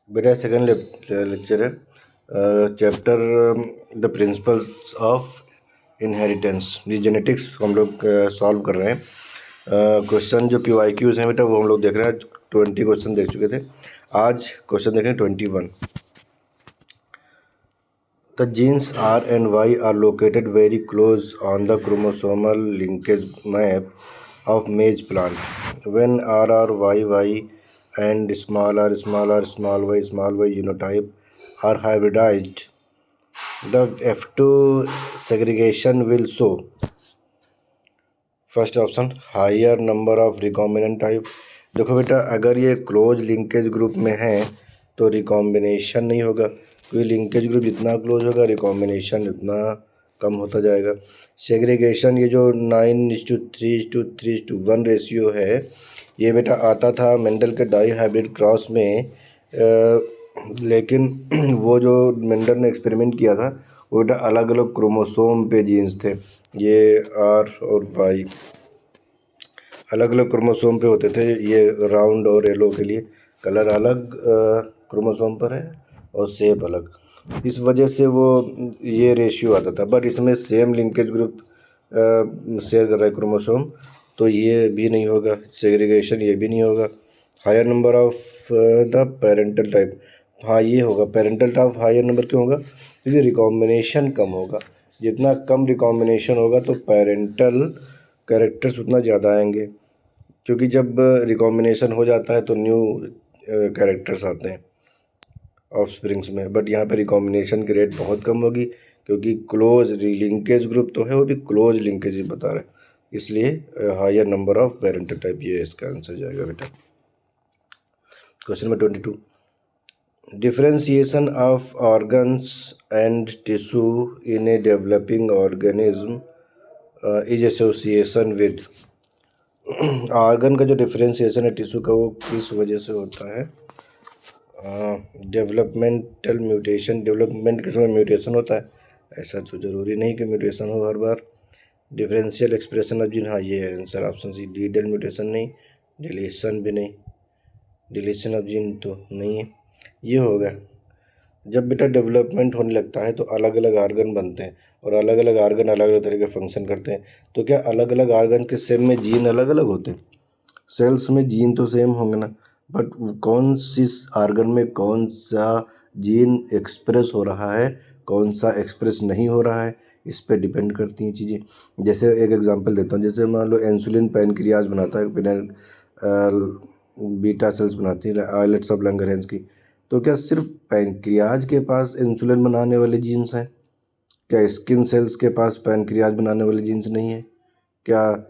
बेटा second lecture है, chapter the principles of inheritance. ये जेनेटिक्स हम लोग सॉल्व कर रहे हैं। क्वेश्चन जो PYQs हैं बेटा वो हम लोग देख रहे हैं। 20 क्वेश्चन देख चुके थे, आज क्वेश्चन देखें 21। The genes R and Y are located very close on the chromosomal linkage map of maize plant. When RRYY and small r small y genotype are hybridized, the F2 segregation will show. First option higher number of recombinant type. देखो बेटा, अगर ये close linkage group में है तो recombination नहीं होगा, क्योंकि लिंकेज ग्रुप जितना क्लोज होगा रिकॉम्बिनेशन उतना कम होता जाएगा। सेग्रीगेशन ये जो 9:3:3:1 रेशियो है, ये बेटा आता था मेंडल के डाई हाइब्रिड क्रॉस में, लेकिन वो जो मेंडल ने एक्सपेरिमेंट किया था वो बेटा अलग अलग क्रोमोसोम पे जीन्स थे। ये R और Y अलग अलग क्रोमोसोम पे होते थे। ये राउंड और येलो के लिए कलर अलग क्रोमोसोम पर है और शेप अलग, इस वजह से वो ये रेशियो आता था। बट इसमें सेम लिंकेज ग्रुप शेयर कर रहा है क्रोमोसोम, तो ये भी नहीं होगा। सेग्रीगेशन ये भी नहीं होगा। Higher number of the parental type, हाँ ये होगा। पेरेंटल टाइप हायर नंबर क्यों होगा? क्योंकि रिकॉम्बिनेशन कम होगा। जितना कम रिकॉम्बिनेशन होगा तो पेरेंटल कैरेक्टर्स उतना ज़्यादा आएंगे, क्योंकि जब रिकॉम्बिनेशन हो जाता है तो न्यू कैरेक्टर्स आते हैं ऑफस्प्रिंग्स में। बट यहाँ पे रिकॉम्बिनेशन की रेट बहुत कम होगी, क्योंकि क्लोज लिंकेज ग्रुप तो है, वो भी क्लोज लिंकेज बता रहे हैं, इसलिए higher number of parental type, ये इसका आंसर जाएगा बेटा। Question number 22, differentiation of organs and tissue in a developing organism is association with. Organ का जो डिफरेंशिएशन है टिश्यू का, वो किस वजह से होता है? Developmental mutation. डेवलपमेंट के समय म्यूटेशन होता है, ऐसा तो ज़रूरी नहीं कि म्यूटेशन हो हर बार। डिफरेंशियल एक्सप्रेशन ऑफ जीन, हाँ ये है आंसर ऑप्शन सी। डीडेल म्यूटेशन नहीं, डिलीशन भी नहीं, डिलीशन ऑफ जीन तो नहीं है। ये होगा जब बेटा डेवलपमेंट होने लगता है तो अलग अलग आर्गन बनते हैं, और अलग अलग आर्गन अलग अलग तरह के फंक्शन करते हैं। तो क्या अलग अलग आर्गन के सेम में जीन अलग अलग होते हैं? सेल्स में जीन तो सेम होंगे ना, बट कौन सी आर्गन में कौन सा जीन एक्सप्रेस हो रहा है, कौन सा एक्सप्रेस नहीं हो रहा है, इस पे डिपेंड करती हैं चीज़ें। जैसे एक एग्जांपल देता हूँ, जैसे मान लो इंसुलिन पैनक्रियाज बनाता है, बीटा सेल्स बनाती है आइलेट्स ऑफ लैंगरहैंस की। तो क्या सिर्फ पैनक्रियाज के पास इंसुलिन बनाने वाले जीन्स हैं? क्या स्किन सेल्स के पास पैनक्रियाज बनाने वाले जीन्स नहीं है? क्या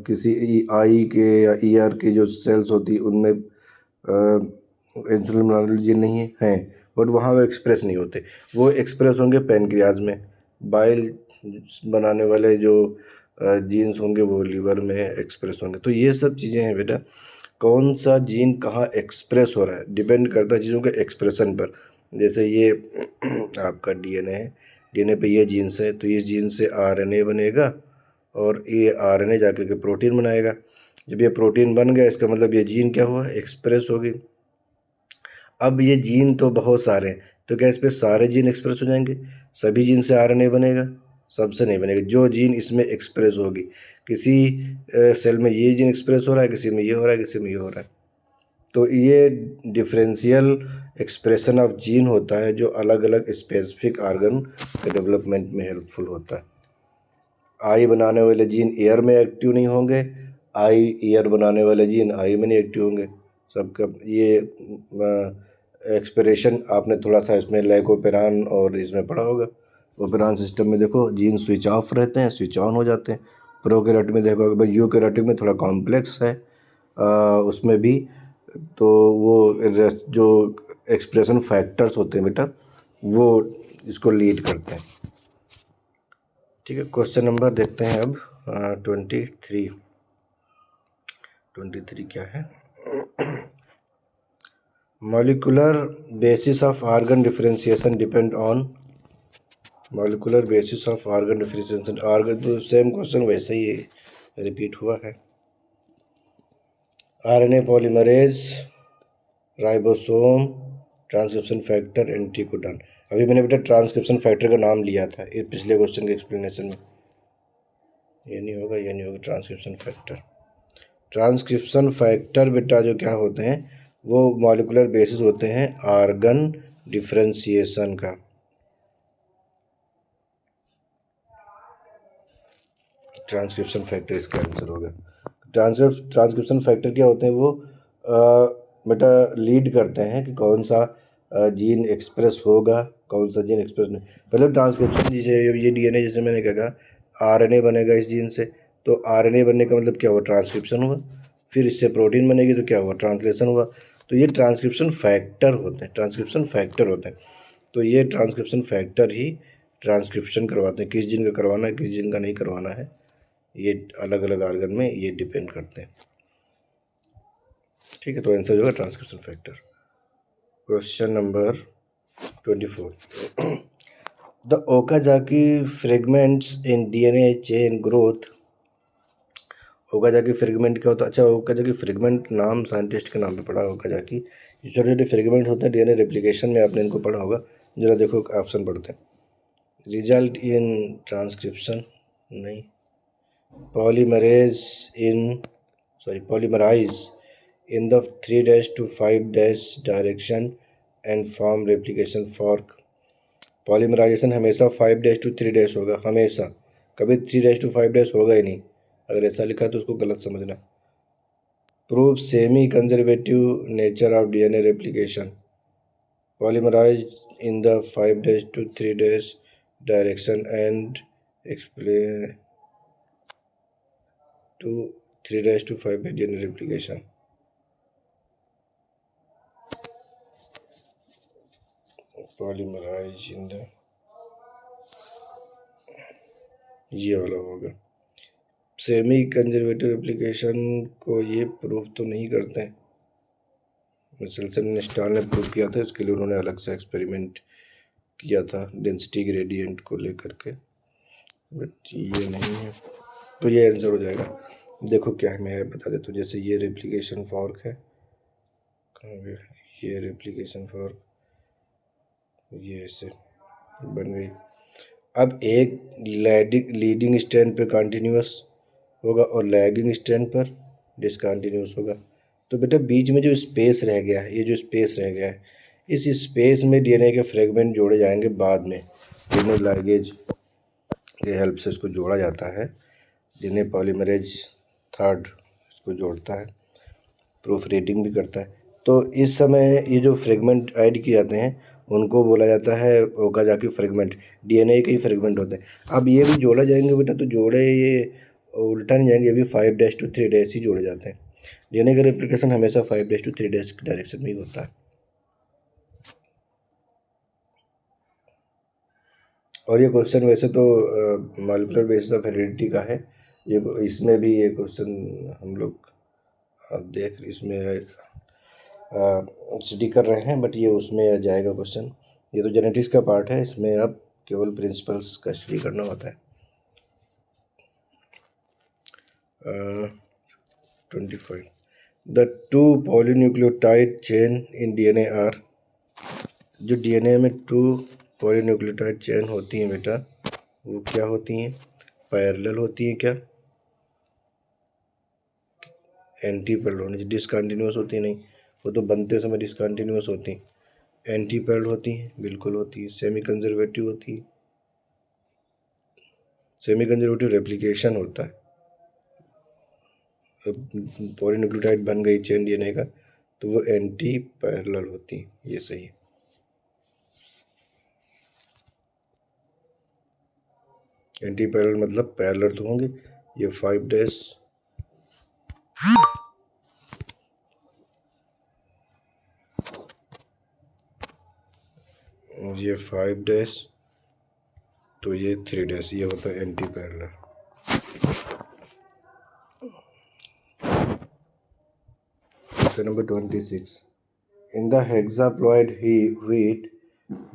किसी आई के या ईयर के जो सेल्स होती उनमें इंसुलिन बनाने वाले जीन नहीं है? हैं, बट वहाँ वो एक्सप्रेस नहीं होते। वो एक्सप्रेस होंगे पैनक्रियाज में। बाइल बनाने वाले जो जीन्स होंगे वो लीवर में एक्सप्रेस होंगे। तो ये सब चीज़ें हैं बेटा, कौन सा जीन कहाँ एक्सप्रेस हो रहा है डिपेंड करता है चीज़ों के एक्सप्रेशन पर। जैसे ये आपका DNA है, DNA पे ये जीन्स है, तो इस जीन से RNA बनेगा और ये RNA जाकर के प्रोटीन बनाएगा। जब ये प्रोटीन बन गया, इसका मतलब ये जीन क्या हुआ? एक्सप्रेस होगी। अब ये जीन तो बहुत सारे हैं, तो क्या इस पर सारे जीन एक्सप्रेस हो जाएंगे? सभी जीन से RNA बनेगा? सबसे नहीं बनेगा। जो जीन इसमें एक्सप्रेस होगी, किसी सेल में ये जीन एक्सप्रेस हो रहा है, किसी में ये हो रहा है, किसी में ये हो रहा है। तो ये डिफरेंशियल एक्सप्रेशन ऑफ जीन होता है, जो अलग अलग स्पेसिफिक ऑर्गन के डेवलपमेंट में हेल्पफुल होता है। आई बनाने वाले जीन एयर में एक्टिव नहीं होंगे, आई ईयर बनाने वाले जीन आई में नहीं एक्टिव होंगे। सबका ये एक्सप्रेशन आपने थोड़ा सा इसमें लाइकोपेरान और इसमें पढ़ा होगा। ओपेरान सिस्टम में देखो जीन स्विच ऑफ रहते हैं, स्विच ऑन हो जाते हैं। प्रोकैरियोटिक में देखो, भाई यूकैरियोटिक में थोड़ा कॉम्प्लेक्स है उसमें भी। तो वो जो एक्सप्रेशन फैक्टर्स होते हैं बेटा, वो इसको लीड करते हैं। ठीक है, क्वेश्चन नंबर देखते हैं अब 23 क्या है? Molecular basis of organ differentiation depend on. Molecular basis of organ differentiation, organ तो सेम क्वेश्चन वैसे ही रिपीट हुआ है। RNA polymerase ribosome, transcription factor, एंटीकोडन। अभी मैंने बेटा ट्रांसक्रिप्शन फैक्टर का नाम लिया था ये पिछले क्वेश्चन के एक्सप्लेनेशन में। ये नहीं होगा, ये नहीं होगा। ट्रांसक्रिप्शन फैक्टर, ट्रांसक्रिप्शन फैक्टर बेटा जो क्या होते हैं वो मॉलिक्यूलर बेसिस होते हैं ऑर्गन डिफरेंशिएशन का। ट्रांसक्रिप्शन फैक्टर इसका आंसर होगा। ट्रांसक्रिप्शन फैक्टर क्या होते हैं, वो बेटा लीड करते हैं कि कौन सा जीन एक्सप्रेस होगा, कौन सा जीन एक्सप्रेस नहीं। पहले ट्रांसक्रिप्शन, जैसे ये डीएनए, जैसे मैंने कहा आरएनए बनेगा इस जीन से, तो आरएनए बनने का मतलब क्या हुआ, ट्रांसक्रिप्शन हुआ। फिर इससे प्रोटीन बनेगी तो क्या हुआ, ट्रांसलेशन हुआ। तो ये ट्रांसक्रिप्शन फैक्टर होते हैं, ट्रांसक्रिप्शन फैक्टर होते हैं। तो ये ट्रांसक्रिप्शन फैक्टर ही ट्रांसक्रिप्शन करवाते हैं, किस जीन का करवाना है किस जीन का नहीं करवाना है, ये अलग अलग आर्गन में ये डिपेंड करते हैं। ठीक है, तो आंसर होगा transcription factor. Question number 24। The Okazaki fragments in DNA chain growth. Okazaki fragment क्या होता है? अच्छा, ओकाजाकी फ्रेगमेंट नाम साइंटिस्ट के नाम पे पढ़ा ओकाजाकी। ये छोटे छोटे फ्रेगमेंट होते हैं डीएनए रेप्लिकेशन में, आपने इनको पढ़ा होगा। जरा देखो ऑप्शन पढ़ते हैं। रिजल्ट इन ट्रांसक्रिप्शन नहीं, polymerase in polymerize in the 3' to 5' direction and form replication fork। Polymerization हमेशा 5' to 3' होगा, हमेशा। कभी 3' to 5' होगा ही नहीं। अगर ऐसा लिखा तो उसको गलत समझना। Prove semi conservative nature of DNA replication. Polymerize in the 5' to 3' direction and explain to 3' to 5' DNA replication. Polymerize in the, ये वाला होगा। सेमी कंजर्वेटिव एप्लीकेशन को ये प्रूफ तो नहीं करते हैं। मिचेल्सन स्टार ने प्रूव किया था, इसके लिए उन्होंने अलग से एक्सपेरिमेंट किया था डेंसिटी ग्रेडियंट को लेकर के, बट ये नहीं है। तो ये आंसर हो जाएगा। देखो क्या है, मैं बता देता हूँ। जैसे ये रेप्लिकेशन फॉर्क है, कहाँ गया, ये रेप्लिकेशन फॉर्क, ये ऐसे बन गई। अब एक लीडिंग स्ट्रैंड पे कंटिन्यूस होगा और लैगिंग स्ट्रैंड पर डिसकंटिन्यूस होगा। तो बेटा बीच में जो स्पेस रह गया है, ये जो स्पेस रह गया है, इस स्पेस में डीएनए के फ्रेगमेंट जोड़े जाएंगे बाद में। डीएनए लाइगेज के हेल्प से इसको जोड़ा जाता है। डीएनए पॉलीमरेज थर्ड इसको जोड़ता है, प्रूफ रीडिंग भी करता है। तो इस समय ये जो फ्रेगमेंट ऐड किए जाते हैं उनको बोला जाता है ओकाजाकी फ्रेगमेंट। डीएनए के ही फ्रेगमेंट होते हैं। अब ये भी जोड़ा जाएंगे बेटा, तो जोड़े ये उल्टा नहीं जाएंगे, ये भी 5' to 3' ही जोड़े जाते हैं। डीएनए का रेप्लिकेशन हमेशा 5' to 3' की डायरेक्शन में ही होता है। और ये क्वेश्चन वैसे तो मॉलिक्यूलर बेसिस ऑफ हेरिडिटी का है। ये इसमें भी ये क्वेश्चन हम लोग देख इसमें स्टडी कर रहे हैं, बट ये उसमें आ जाएगा क्वेश्चन। ये तो जेनेटिक्स का पार्ट है, इसमें अब केवल प्रिंसिपल्स का स्टडी करना होता है। 25 the two polynucleotide chain in DNA are. जो डीएनए में टू पॉलीन्यूक्लियोटाइड चेन होती हैं बेटा, वो क्या होती हैं, पैरेलल होती हैं क्या, एंटी पैरेलल होनी, डिसकंटिन्यूस होती नहीं, वो तो बनते समय डिसकंटिन्यूस होती। एंटी पैरेलल होती हैं, बिल्कुल होती है। सेमी कंजर्वेटिव होती है, सेमी कंजर्वेटिव रेप्लिकेशन होता है। पॉलीन्यूक्लियोटाइड बन गई चेन डीएनए का तो वो एंटी पैरेलल होती है, ये सही है। एंटी पैरेलल मतलब पैरेलल तो होंगे। ये 5' ये 5' तो ये 3' ये होता है anti parallel. Question number 26। In the hexaploid wheat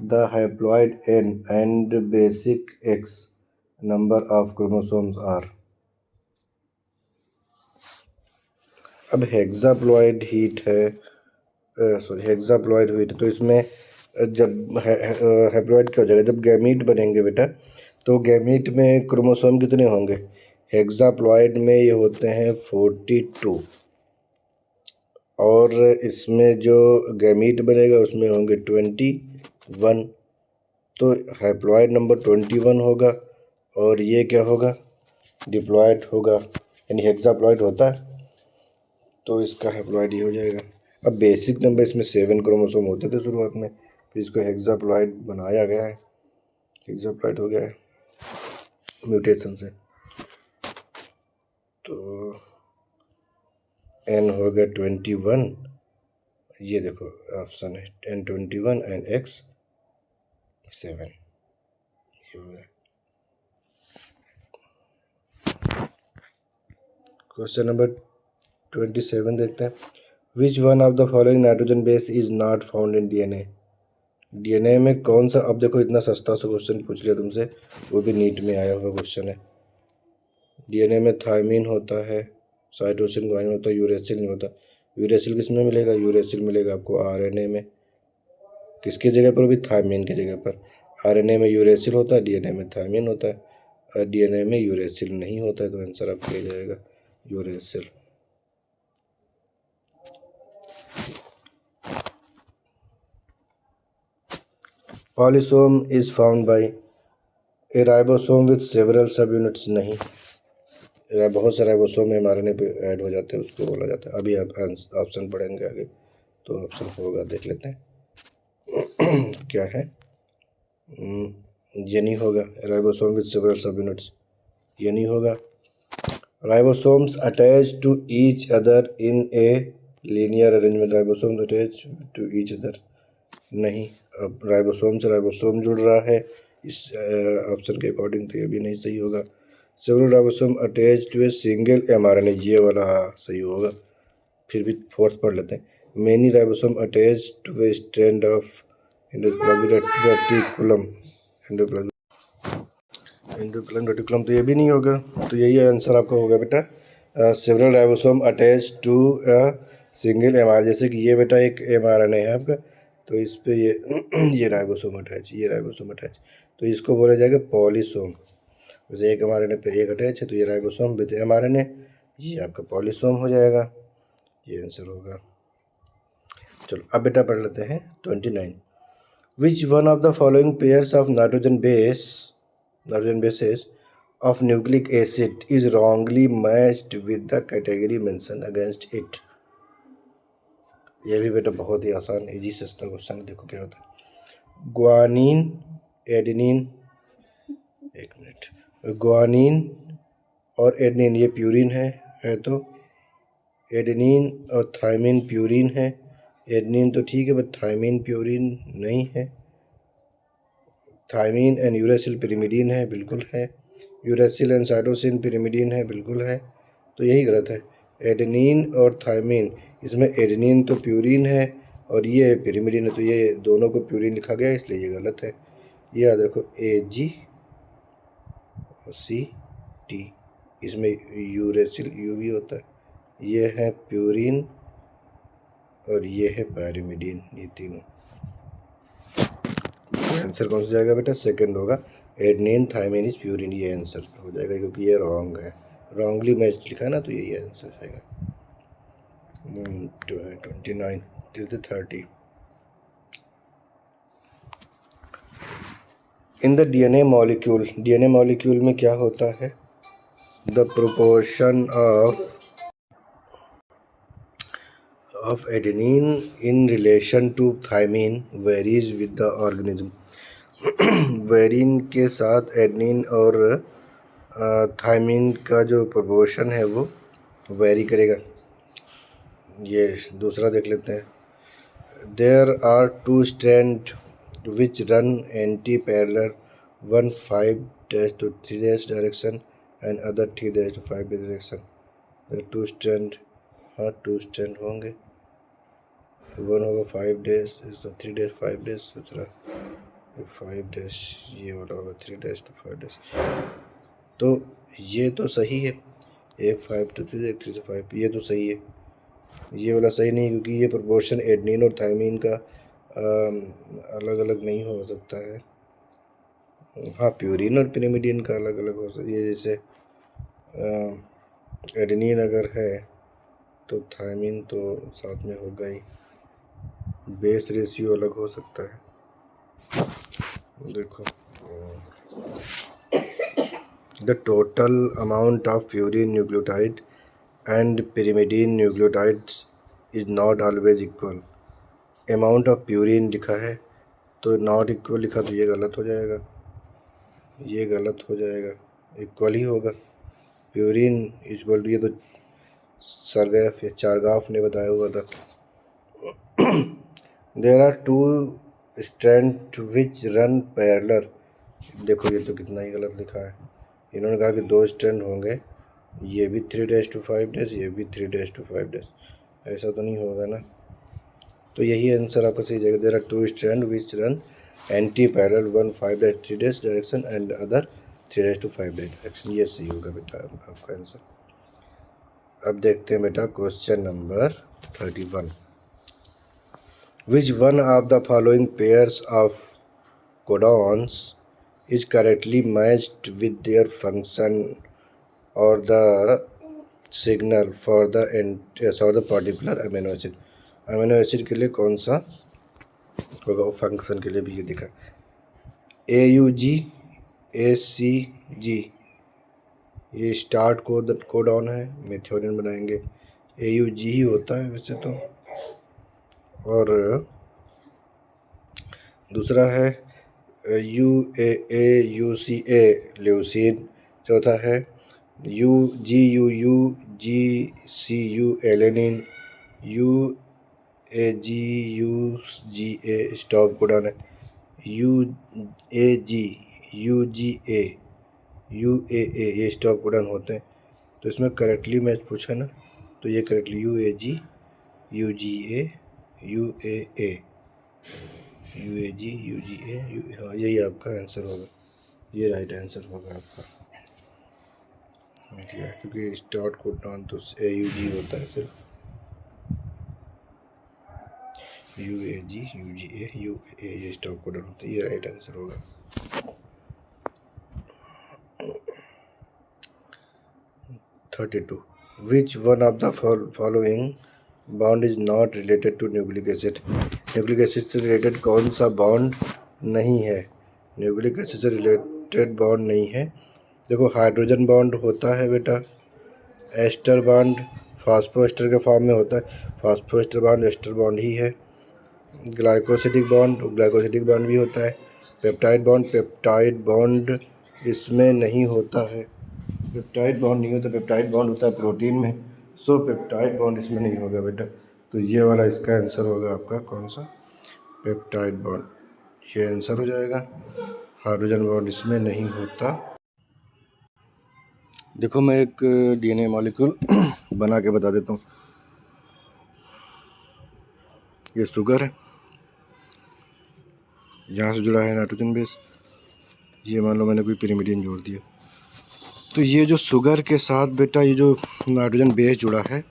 the haploid N and basic X number of chromosomes are। अब हेक्साप्लॉइड हीट है, सॉरी हेक्साप्लॉइड हुई थी, तो इसमें जब हैप्लॉइड क्या हो जाएगा, जब गैमीट बनेंगे बेटा, तो गैमीट में क्रोमोसोम कितने होंगे? हेक्साप्लॉइड में ये होते हैं 42, और इसमें जो गैमीट बनेगा उसमें होंगे 21। तो हैप्लॉइड नंबर 21 होगा, और ये क्या होगा? डिप्लॉइड होगा, यानी हेक्साप्लॉइड होता है, तो इसका हैप्लॉइड ही हो जाएगा। अब बेसिक नंबर इसमें 7 क्रोमोसोम होते थे शुरुआत में, फिर इसको हेक्साप्लॉइड बनाया गया है, हेक्साप्लॉइड हो गया है म्यूटेशन से। तो एन हो गया 21, ये देखो ऑप्शन है N21 एंड X 7, ये हो गया। क्वेश्चन नंबर 27 देखते हैं। Which one of the following nitrogen base is not found in DNA? DNA में कौन सा, अब देखो इतना सस्ता सा क्वेश्चन पूछ लिया तुमसे, वो भी नीट में आया हुआ क्वेश्चन है। डीएनए में थायमीन होता है, साइटोसिन ग्वानिन होता है, यूरेसिल नहीं होता। यूरेसिल किस में मिलेगा? यूरेसिल मिलेगा आपको आरएनए में। किसकी जगह पर? भी थायमीन की जगह पर। आरएनए में यूरेसिल होता है, डीएनए में थायमीन होता है, और डीएनए में यूरेसिल नहीं होता है, तो आंसर आपका हो जाएगा uracil. Polysome is found by A ribosome with several सब यूनिट्स। नहीं, बहुत सारे राइबोसोम mRNA पे ऐड हो जाते हैं, उसको बोला जाता है। अभी आप ऑप्शन पढ़ेंगे आगे तो ऑप्शन होगा, देख लेते हैं क्या है। ये नहीं होगा, ribosome with several subunits, ये नहीं होगा। Ribosomes attach to each other in a linear arrangement. Ribosomes attach to each other, नहीं। अब राइबोसोम से राइबोसोम जुड़ रहा है इस ऑप्शन के अकॉर्डिंग, तो ये भी नहीं सही होगा। Several ribosome attach to a single mRNA, ये वाला सही होगा। फिर भी फोर्थ पढ़ लेते हैं। Many ribosome attach to a strand of reticulum, endoplasmic reticulum, तो ये भी नहीं होगा। तो यही आंसर आपका होगा बेटा, several ribosome attach to single mRNA। जैसे कि ये बेटा एक mRNA है आपका, तो इस पे ये राइबोसोम अटैच, ये राइबोसोम अटैच, तो इसको बोला जाएगा पॉलीसोम। जैसे एक mRNA पे एक अटैच है, तो ये राइबोसोम विद mRNA, ये आपका पॉलीसोम हो जाएगा, ये आंसर होगा। चलो अब बेटा पढ़ लेते हैं 29। Which one of the following pairs of nitrogen bases of nucleic acid is wrongly matched with the category mentioned against it? ये भी बेटा बहुत ही आसान इजी सस्ता क्वेश्चन है। देखो क्या होता है। ग्वानिन, एडेनिन, एक मिनट, ग्वानिन और एडेनिन ये प्यूरिन है तो एडेनिन और थायमिन प्यूरिन है। एडेनिन तो ठीक है, बट थायमिन प्यूरिन नहीं है। थायमिन एंड यूरेसिल पिरिमिडीन है, बिल्कुल है। यूरेसिल एंड साइटोसिन पिरिमिडीन है, बिल्कुल है। तो यही गलत है। एडेनिन और थायमिन, इसमें एडेनिन तो प्यूरिन है और ये पिरिमिडीन है, तो ये दोनों को प्यूरिन लिखा गया है, इसलिए ये गलत है। ये याद रखो, AG और CT, इसमें यूरेसिल यू भी होता है। ये है प्यूरिन और ये है पायरिमिडीन, ये तीनों। आंसर कौन सा जाएगा बेटा? सेकंड होगा, एडेनिन थायमिन इज प्यूरिन, ये आंसर हो जाएगा, क्योंकि ये रॉन्ग है, रॉन्गली मैच लिखा है ना, तो यही आंसर जाएगा। 29 till 30। In the DNA molecule में क्या होता है? The proportion of adenine in relation to thymine varies with the organism। वेरिन के साथ एडेनिन और थायमिन का जो प्रोपोर्शन है वो वेरी करेगा। ये दूसरा देख लेते हैं। There are 2 strand which run antiparallel, one 5' to 3' direction and other 3' to 5' direction. 2 strand, हाँ 2 स्ट्रैंड होंगे, वन होगा 5 days, 3 days 5 days, दूसरा 5 days, ये वाला होगा 3 days to 5 days। तो ये तो सही है, एक 5 to 3, एक 3 से 5, ये तो सही है। ये वाला सही नहीं, क्योंकि ये प्रोपोर्शन एडनिन और थायमिन का अलग अलग नहीं हो सकता है। हाँ, प्यूरिन और पिरिमिडिन का अलग अलग हो सकता है। ये जैसे एडेनिन अगर है तो थायमिन तो साथ में होगा ही। बेस रेशियो अलग हो सकता है। देखो, the total amount of purine nucleotide and pyrimidine nucleotides is not always equal. Amount of purine लिखा है तो नॉट इक्वल लिखा तो ये गलत हो जाएगा, ये गलत हो जाएगा, इक्वल ही होगा। प्यूरिन इक्वल टू, ये तो सरगैफ या चारगाफ ने बताया हुआ था। There are two strand which run parallel. देखो ये तो कितना ही गलत लिखा है। इन्होंने कहा कि 2 स्ट्रैंड होंगे, ये भी 3-5 ये भी 3-5। ऐसा तो नहीं होगा ना, तो यही आंसर आपका सही जाएगा। There are 2 strand which run antiparallel, one 5-3 direction and other 3-5 direction. ये सही होगा बेटा आपका आंसर। अब देखते हैं बेटा question number 31। Which one of the following pairs of codons is correctly matched with their function or the signal for the particular amino acid। Amino acid के लिए कौन सा होगा, वो फंक्शन के लिए भी ये दिखा। AUG ACG ये स्टार्ट कोडॉन है, मेथिओनिन बनाएंगे। AUG ही होता है वैसे तो। और दूसरा है UAA UCA ल्यूसीन। चौथा है UGUU GCU alanine. UAGUGA stop codon है। UAG UGA UAA ये स्टॉप कोडॉन होते हैं। तो इसमें करेक्टली मैच पूछा ना, तो ये correctly UAG UGA UAA UAG UGA हाँ, यही आपका आंसर होगा, ये राइट आंसर होगा आपका। क्योंकि स्टार्ट कोडॉन तो AUG होता है सिर्फ। UAG UGA UAA ये स्टॉप कोडॉन होता है, ये राइट आंसर होगा। Which one of the following bond is not related to nucleic acid. Nucleic acid से रिलेटेड कौन सा बॉन्ड नहीं है, न्यूक्लिक एसिड से रिलेटेड बॉन्ड नहीं है। देखो हाइड्रोजन बॉन्ड होता है बेटा, एस्टर बॉन्ड फास्फोएस्टर के फॉर्म में होता है, फास्फोएस्टर बॉन्ड एस्टर बॉन्ड ही है। ग्लाइकोसिडिक बॉन्ड भी होता है। पेप्टाइड बॉन्ड इसमें नहीं होता है, पेप्टाइड बॉन्ड नहीं होता, पेप्टाइड बॉन्ड होता है प्रोटीन में। सो पेप्टाइड बॉन्ड इसमें नहीं होगा बेटा, तो ये वाला इसका आंसर होगा आपका कौन सा, पेप्टाइड बॉन्ड, ये आंसर हो जाएगा। हाइड्रोजन बॉन्ड इसमें नहीं होता। देखो मैं एक DNA मॉलिक्यूल बना के बता देता हूँ। ये शुगर है, यहाँ से जुड़ा है नाइट्रोजन बेस, ये मान लो मैंने कोई पिरिमिडिन जोड़ दिया, तो ये जो शुगर के साथ बेटा ये जो नाइट्रोजन बेस जुड़ा है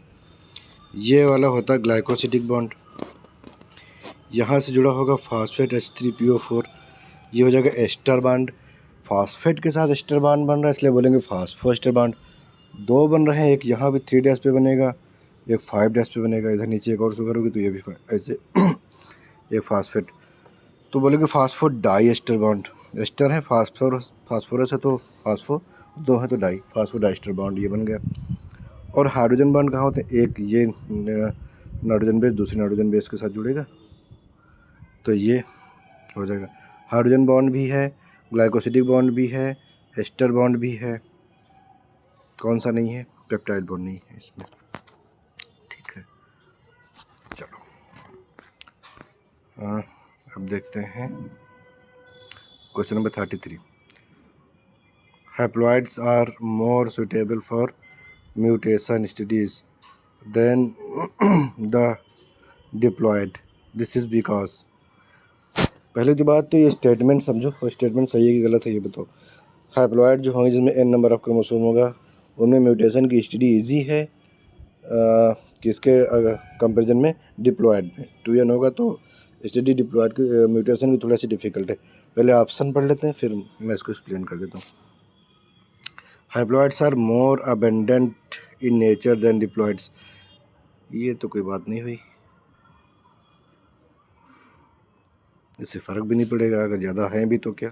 ये वाला होता है ग्लाइकोसिडिक बॉन्ड। यहाँ से जुड़ा होगा फास्फेट H3PO4, ये हो जाएगा एस्टर बॉन्ड। फास्फेट के साथ एस्टर बॉन्ड बन रहा है इसलिए बोलेंगे फास्फोएस्टर बॉन्ड। 2 बन रहे हैं, एक यहाँ भी 3' पे बनेगा, एक 5' पे बनेगा, इधर नीचे एक और शुगर होगी तो ये भी ऐसे एक फास्फेट, तो बोलेंगे phosphodiester bond. Ester है फास्फोरस है तो फास्फो, 2 है तो di, phosphodiester bond ये बन गया। और हाइड्रोजन बॉन्ड कहाँ होते हैं, एक ये नाइट्रोजन बेस दूसरे नाइट्रोजन बेस के साथ जुड़ेगा तो ये हो जाएगा। हाइड्रोजन बॉन्ड भी है, ग्लाइकोसिडिक बॉन्ड भी है, एस्टर बॉन्ड भी है, कौन सा नहीं है, पेप्टाइड बॉन्ड नहीं है इसमें। ठीक है, चलो अब देखते हैं question number 33। Haploids are more suitable for mutation studies than the diploid, this is because. पहले की बात तो ये स्टेटमेंट समझो, और स्टेटमेंट सही है कि गलत है ये बताओ। हैप्लॉइड जो होंगे जिसमें n नंबर ऑफ क्रोमोसोम होगा उनमें म्यूटेशन की स्टडी इजी है, किसके कंपेरिजन में, डिप्लॉयड में। 2n होगा तो एसटीडी डिप्लॉयड की म्यूटेशन भी थोड़ा सी डिफ़िकल्ट है। पहले ऑप्शन पढ़ लेते हैं फिर मैं इसको एक्सप्लेन कर देता हूँ। Haploids are more abundant in nature than diploids, ये तो कोई बात नहीं हुई, इससे फ़र्क भी नहीं पड़ेगा अगर ज़्यादा हैं भी तो क्या,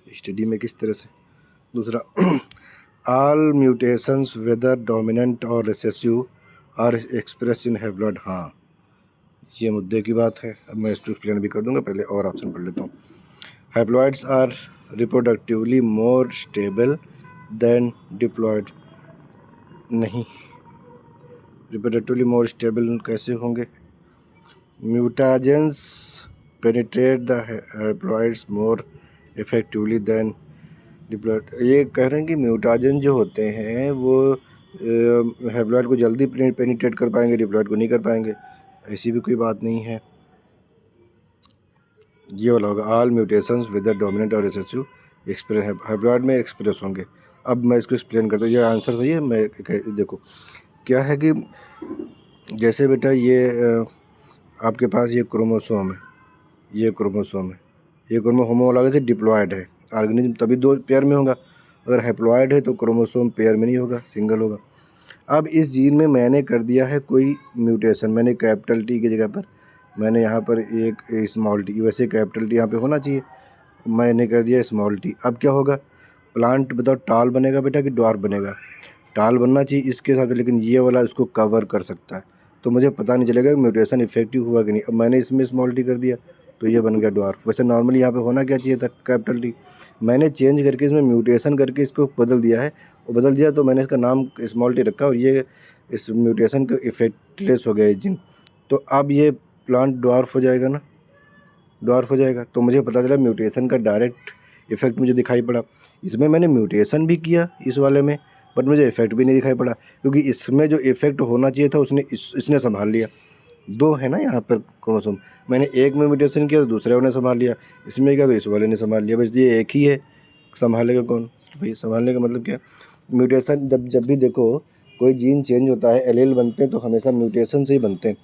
स्टडी में किस तरह से। दूसरा, ऑल म्यूटेशंस वेदर डोमिनेंट और recessive are express in haploid, हाँ ये मुद्दे की बात है। अब मैं इसको एक्सप्लेन भी कर दूंगा, पहले और ऑप्शन पढ़ लेता हूँ। Haploids are reproductively more stable than diploid, नहीं, रिप्रोडक्टिवली मोर स्टेबल कैसे होंगे। Mutagens penetrate the haploids more effectively than diploid, ये कह रहे हैं कि म्यूटाजेन जो होते हैं वो हैप्लॉइड को जल्दी पेनिट्रेट कर पाएंगे, डिप्लॉयड को नहीं कर पाएंगे, ऐसी भी कोई बात नहीं है। ये वाला होगा, ऑल म्यूटेशंस विद डोमिनेंट और रिसेसिव एक्सप्रेस हैप्लॉइड में एक्सप्रेस होंगे। अब मैं इसको एक्सप्लेन करता हूँ, ये आंसर सही है। मैं देखो क्या है कि जैसे बेटा ये आपके पास ये क्रोमोसोम है, ये क्रोमोसोम है, ये होमोलॉगस से डिप्लॉयड है ऑर्गेनिज्म, तभी दो पेयर में होगा। अगर हैप्लॉयड है तो क्रोमोसोम पेयर में नहीं होगा, सिंगल होगा। अब इस जीन में मैंने कर दिया है कोई म्यूटेशन, मैंने कैपिटल टी की जगह पर मैंने यहाँ पर एक स्मॉल टी, वैसे कैपिटल टी यहाँ पे होना चाहिए, मैंने कर दिया स्मॉल टी। अब क्या होगा, प्लांट बताओ टाल बनेगा बेटा कि ड्वार्फ बनेगा, टाल बनना चाहिए इसके साथ, लेकिन ये वाला इसको कवर कर सकता है, तो मुझे पता नहीं चलेगा म्यूटेशन इफेक्टिव हुआ कि नहीं। अब मैंने इसमें स्मॉल टी कर दिया तो ये बन गया ड्वार्फ। वैसे नॉर्मली यहाँ पे होना क्या चाहिए था, कैपिटल टी, मैंने चेंज करके इसमें म्यूटेशन करके इसको बदल दिया है, और बदल दिया तो मैंने इसका नाम स्मॉल टी रखा और ये इस म्यूटेशन का इफेक्टलेस हो गया जीन, तो अब ये प्लांट ड्वार्फ हो जाएगा ना, ड्वार्फ हो जाएगा। तो मुझे पता चला म्यूटेशन का डायरेक्ट इफेक्ट मुझे दिखाई पड़ा। इसमें मैंने म्यूटेशन भी किया इस वाले में, बट मुझे इफेक्ट भी नहीं दिखाई पड़ा, क्योंकि इसमें जो इफेक्ट होना चाहिए था उसने इसने संभाल लिया। दो है ना यहाँ पर क्रोमोसोम, मैंने एक में म्यूटेशन किया तो दूसरे वाले ने संभाल लिया, इसमें क्या तो इस वाले ने संभाल लिया, बस ये एक ही है, संभालेगा कौन। तो भाई संभालने का मतलब क्या, म्यूटेशन जब भी देखो कोई जीन चेंज होता है, एलील बनते हैं तो हमेशा म्यूटेशन से ही बनते हैं।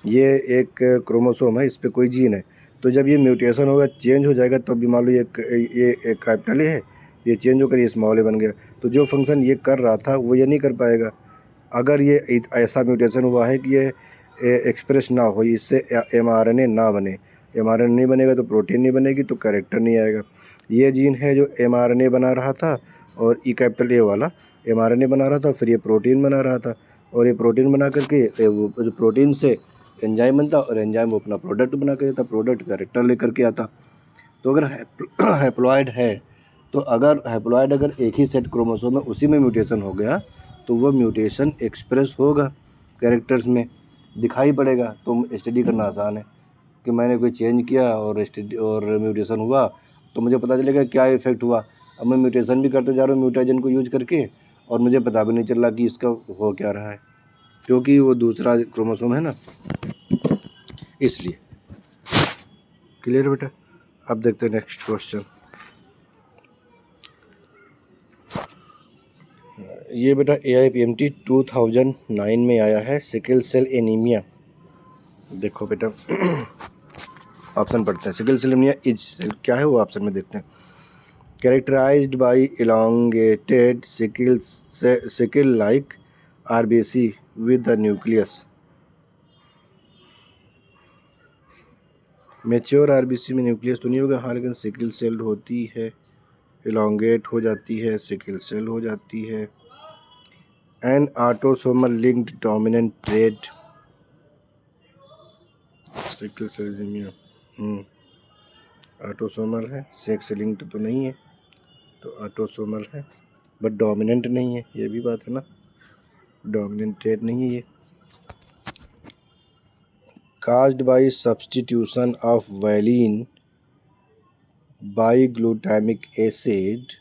ये एक क्रोमोसोम है, इस पर कोई जीन है, तो जब ये म्यूटेशन होगा चेंज हो जाएगा, तो अभी मान लो ये एक कैपिटल है, ये चेंज होकर ये स्मॉल ए बन गया, तो जो फंक्शन ये कर रहा था वो ये नहीं कर पाएगा। अगर ये ऐसा म्यूटेशन हुआ है कि ये एक्सप्रेस ना हो, इससे mRNA ना बने, mRNA नहीं बनेगा तो प्रोटीन नहीं बनेगी, तो कैरेक्टर नहीं आएगा। ये जीन है जो mRNA बना रहा था, और ई कैपिटल ए वाला mRNA बना रहा था, फिर ये प्रोटीन बना रहा था, और ये प्रोटीन बना करके वो जो प्रोटीन से एंजाइम बनता, और एंजाइम वो अपना प्रोडक्ट बना के देता, प्रोडक्ट कैरेक्टर लेकर के आता। तो अगर हैप्लॉइड है, तो अगर हैप्लॉइड अगर एक ही सेट क्रोमोसोम है उसी में म्यूटेशन हो गया, तो वो म्यूटेशन एक्सप्रेस होगा कैरेक्टर्स में, दिखाई पड़ेगा। तो स्टडी करना आसान है कि मैंने कोई चेंज किया और म्यूटेशन हुआ, तो मुझे पता चलेगा क्या इफेक्ट हुआ। अब मैं म्यूटेशन भी करते जा रहा हूँ म्यूटाजन को यूज करके, और मुझे पता भी नहीं चल रहा कि इसका हो क्या रहा है, क्योंकि वो दूसरा क्रोमोसोम है ना, इसलिए। क्लियर बेटा। अब देखते हैं नेक्स्ट क्वेश्चन। ये बेटा AIPMT 2009 में आया है, सिकल सेल एनीमिया। देखो बेटा ऑप्शन पढ़ते हैं। सिकल सेल एनीमिया इज क्या है, वो ऑप्शन में देखते हैं। Characterised by elongated sickle like RBC with the nucleus. Mature RBC में न्यूक्लियस तो नहीं होगा, हाँ, लेकिन सिकल सेल होती है, इलोंगेट हो जाती है, सिकल सेल हो जाती है। An autosomal linked dominant trait, sickle cell anaemia autosomal है, सेक्स लिंक्ड तो नहीं है, तो ऑटोसोमल है, बट डोमिनेंट नहीं है, ये भी बात है ना, डोमिनेंट ट्रेट नहीं है ये। caused by substitution of valine by glutamic acid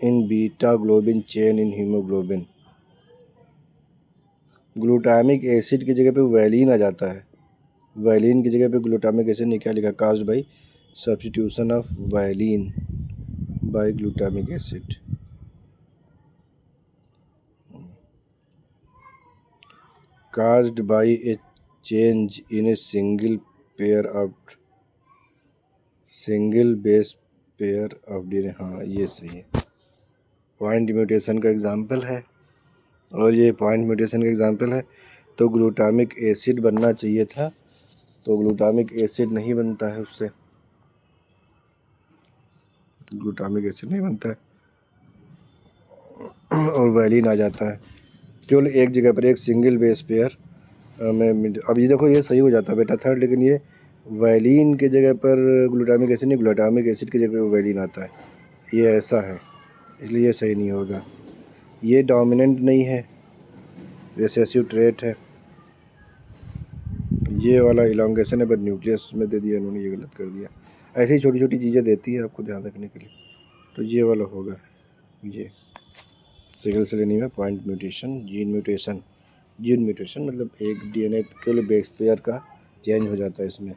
in beta globin chain in hemoglobin। Glutamic acid की जगह पे वैलिन आ जाता है, वैलिन की जगह पे ग्लूटामिक एसिड ने क्या लिखा, caused by substitution of valine by glutamic acid. caused by a change in a single base pair of DNA। हाँ ये सही है, पॉइंट म्यूटेशन का एग्जाम्पल है, और ये पॉइंट म्यूटेशन का एग्जाम्पल है। तो ग्लूटामिक एसिड बनना चाहिए था, तो ग्लूटामिक एसिड नहीं बनता है, उससे ग्लूटामिक एसिड नहीं बनता है और वैलिन आ जाता है। केवल एक जगह पर एक सिंगल बेस पेयर में। अब ये देखो ये सही हो जाता है बेटा थर्ड, लेकिन ये वैलिन के जगह पर ग्लूटामिक एसिड नहीं, ग्लूटामिक एसिड की जगह पर वैलिन आता है, ये ऐसा है, इसलिए ये सही नहीं होगा। ये डोमिनेंट नहीं है, रिसेसिव ट्रेट है। ये वाला इलांगेशन है, बट न्यूक्लियस में दे दिया इन्होंने, ये गलत कर दिया। ऐसी छोटी छोटी चीज़ें देती है आपको ध्यान रखने के लिए। तो ये वाला होगा, ये sickle cell anaemia point mutation, gene mutation मतलब एक डीएनए के लिए बेस पेयर का चेंज हो जाता है इसमें।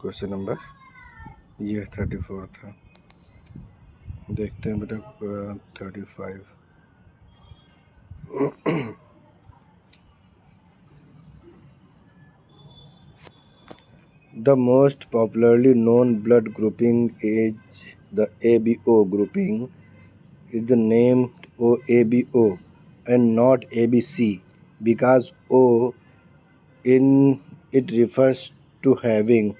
क्वेश्चन नंबर ये 34 था, देखते हैं बेटा 35। The most popularly known blood grouping is the ABO grouping. Is the name ABO and not ABC because O in it refers to having।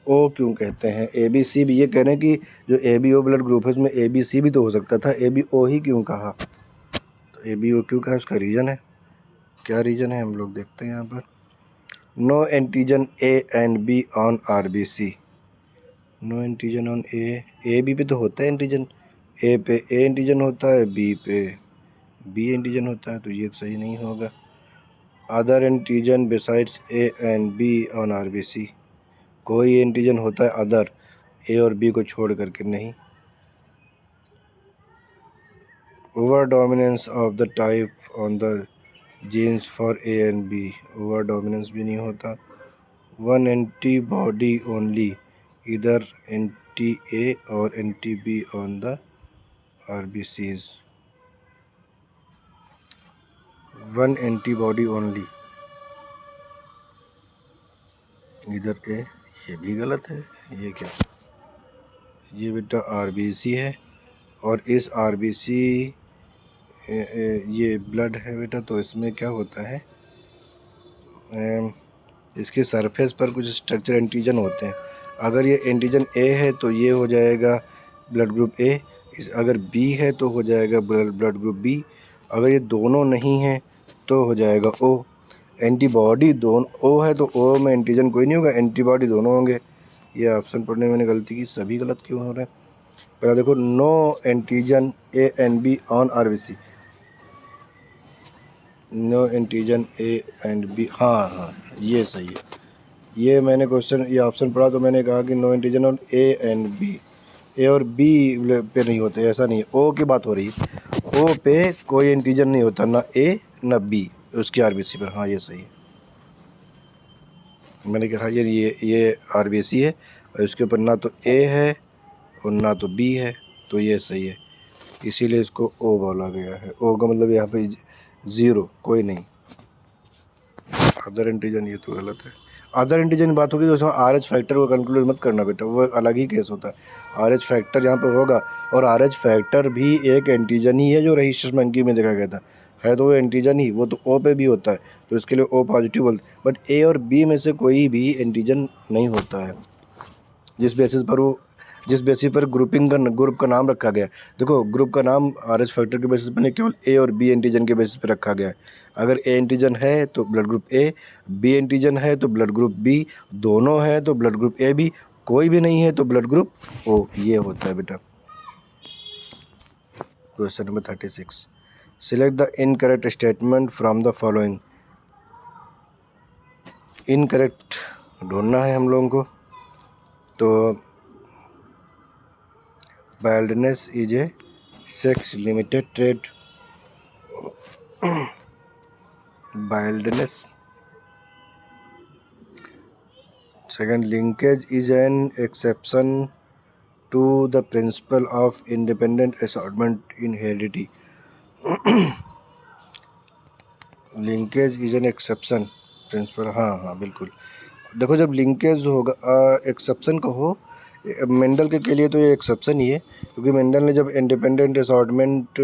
O क्यों कहते हैं, ABC भी ये कह रहे हैं कि जो ABO ब्लड ग्रुप है उसमें ABC भी तो हो सकता था, ABO ही क्यों कहा? तो ABO क्यों कहा, उसका रीज़न है, क्या रीज़न है हम लोग देखते हैं यहाँ पर। No antigen A and B on RBC। No antigen on A B पे तो होता है एंटीजन, ए पे ए एंटीजन होता है, बी पे बी एंटीजन होता है, तो ये सही नहीं होगा। Other antigen besides A and B on RBC, कोई एंटीजन होता है अदर, ए और बी को छोड़ करके नहीं। Overdominance of the type on the genes for A and B, overdominance भी नहीं होता। वन एंटीबॉडी ओनली, इधर एंटी ए और anti B on the RBCs, one antibody only, इधर ए, ये भी गलत है। ये क्या, ये बेटा RBC है, और इस RBC ये ब्लड है बेटा, तो इसमें क्या होता है, इसके सरफेस पर कुछ स्ट्रक्चर एंटीजन होते हैं। अगर ये एंटीजन ए है तो ये हो जाएगा ब्लड ग्रुप ए, अगर बी है तो हो जाएगा ब्लड ग्रुप बी, अगर ये दोनों नहीं है तो हो जाएगा ओ। एंटीबॉडी दोनों ओ है तो ओ में एंटीजन कोई नहीं होगा, एंटीबॉडी दोनों होंगे। ये ऑप्शन पढ़ने में मैंने गलती की, सभी गलत क्यों हो रहे हैं। पहले देखो, no antigen A and B on RBC, no antigen A and B, हाँ हाँ ये सही है। ये मैंने क्वेश्चन, ये ऑप्शन पढ़ा तो मैंने कहा कि no antigen on A and B, A और बी पे नहीं होते, ऐसा नहीं है, ओ की बात हो रही है, ओ पे कोई एंटीजन नहीं होता, ना ए ना बी उसकी RBC पर। हाँ ये सही है, मैंने कहा ये RBC है और इसके ऊपर ना तो ए है और ना तो बी है, तो ये सही है, इसीलिए इसको ओ बोला गया है। ओ का मतलब यहाँ पे ज़ीरो, कोई नहीं। अदर एंटीजन, ये तो गलत है। अदर एंटीजन बात होगी तो उसमें RH फैक्टर को कंक्लूड मत करना बेटा, वो अलग ही केस होता है। RH फैक्टर यहाँ पर होगा, और RH फैक्टर भी एक एंटीजन ही है जो रहीशस मंकी में देखा गया था, है तो वो एंटीजन ही, वो तो O पे भी होता है, तो इसके लिए O पॉजिटिव बोलते हैं। बट A और B में से कोई भी एंटीजन नहीं होता है, जिस बेसिस पर ग्रुप का नाम रखा गया है। देखो ग्रुप का नाम RH फैक्टर के बेसिस पर नहीं, केवल A और B एंटीजन के बेसिस पर रखा गया है। अगर A एंटीजन है तो blood group A, B antigen है तो ब्लड ग्रुप B, दोनों है तो ब्लड ग्रुप AB, कोई भी नहीं है तो ब्लड ग्रुप O, ये होता है बेटा। Question number 36, select the incorrect statement from the following. Incorrect ढूंढना है हम लोगों को, तो baldness is a sex limited trait, baldness। second, linkage is an exception to the principle of independent assortment in heredity। Linkage is an exception principle, हाँ हाँ बिल्कुल। देखो जब लिंकेज होगा, एक्सेप्शन का हो, मेंडल के लिए तो ये एक्सेप्शन ही है, क्योंकि मेंडल ने जब इंडिपेंडेंट असॉर्टमेंट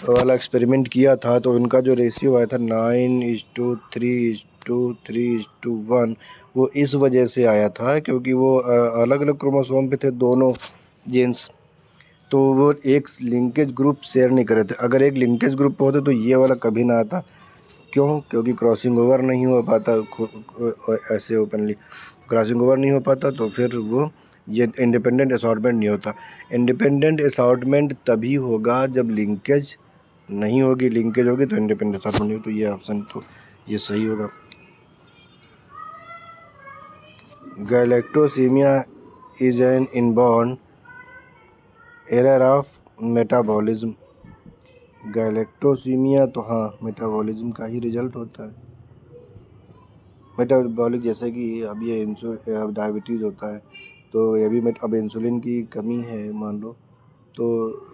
वाला एक्सपेरिमेंट किया था तो उनका जो रेशियो आया था 9:3:3:1, वो इस वजह से आया था क्योंकि वो अलग अलग क्रोमोसोम पे थे दोनों जीन्स, तो वो एक लिंकेज ग्रुप शेयर नहीं कर रहे थे। अगर एक लिंकेज ग्रुप होते तो ये वाला कभी ना आता। क्यों? क्योंकि क्रॉसिंग ओवर नहीं हो पाता ऐसे ओपनली, क्रॉसिंग ओवर नहीं हो पाता तो फिर वो ये इंडिपेंडेंट असॉर्टमेंट नहीं होता। इंडिपेंडेंट असॉर्टमेंट तभी होगा जब लिंकेज नहीं होगी, लिंकेज होगी तो इंडिपेंडेंट असॉर्टमेंट नहीं हो, तो ये ऑप्शन तो ये सही होगा। Galactosaemia is an inborn error of metabolism. Galactosaemia तो हाँ मेटाबॉलिज्म का ही रिजल्ट होता है। मेटाबॉलिक जैसे कि अब ये अब डायबिटीज़ होता है तो ये भी अब इंसुलिन की कमी है मान लो, तो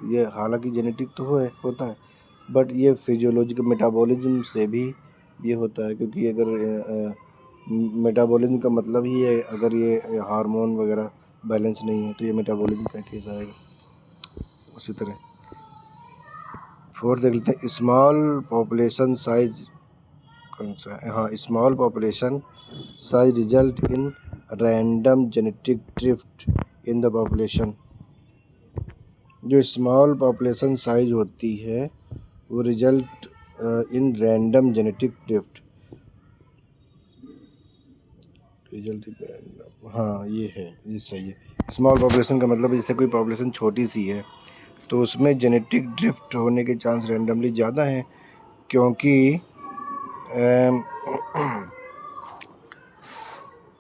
ये हालांकि जेनेटिक तो होता है, बट ये फिजियोलॉजिकल मेटाबॉलिज्म से भी ये होता है, क्योंकि अगर मेटाबॉलिज्म का मतलब ही है, अगर ये हार्मोन वगैरह बैलेंस नहीं है तो ये मेटाबॉलिज्म का केस आएगा। उसी तरह फोर्थ देख लेते हैं, स्मॉल पॉपुलेशन साइज कौन सा है? हाँ, small population size result in random genetic drift in the population. जो स्मॉल पॉपुलेशन साइज होती है वो result in random genetic drift, result in random, हाँ ये है, ये सही है। स्मॉल पॉपुलेशन का मतलब जैसे कोई पॉपुलेशन छोटी सी है तो उसमें जेनेटिक ड्रिफ्ट होने के चांस रैंडमली ज़्यादा हैं, क्योंकि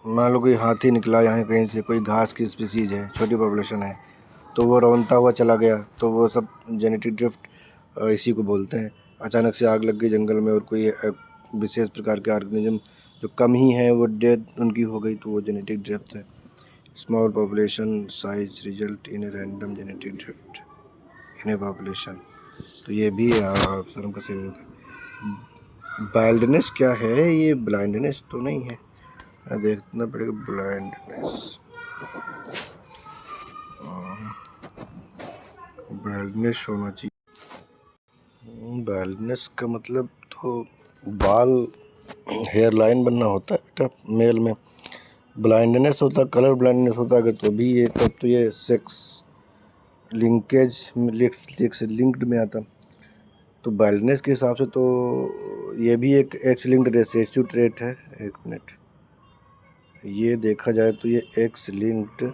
मान लो कोई हाथी निकला यहाँ कहीं से, कोई घास की स्पीसीज है, छोटी पॉपुलेशन है, तो वो रौंदता हुआ चला गया, तो वो सब जेनेटिक ड्रिफ्ट इसी को बोलते हैं। अचानक से आग लग गई जंगल में और कोई विशेष प्रकार के ऑर्गेनिज्म जो कम ही हैं वो डेथ उनकी हो गई, तो वो जेनेटिक ड्रिफ्ट है। Small population size result in a random genetic drift in A population, तो ये भी ऑप्शन का सही होता है। बाइल्डनेस क्या है? ये ब्लाइंडनेस तो नहीं है, देखना पड़ेगा। ब्लाइंडनेस, बैल्डनेस होना चाहिए। बैल्डनेस का मतलब तो बाल हेयर लाइन बनना होता है बेटा मेल में। ब्लाइंडनेस होता है, कलर ब्लाइंडनेस होता है अगर, तो भी ये तब तो ये सेक्स लिंकेज लिंक्ड में आता। तो बैल्डनेस के हिसाब से तो ये भी एक एक्स लिंक्ड रिसेसिव ट्रेट है। एक मिनट, ये देखा जाए तो ये एक्स लिंक्ड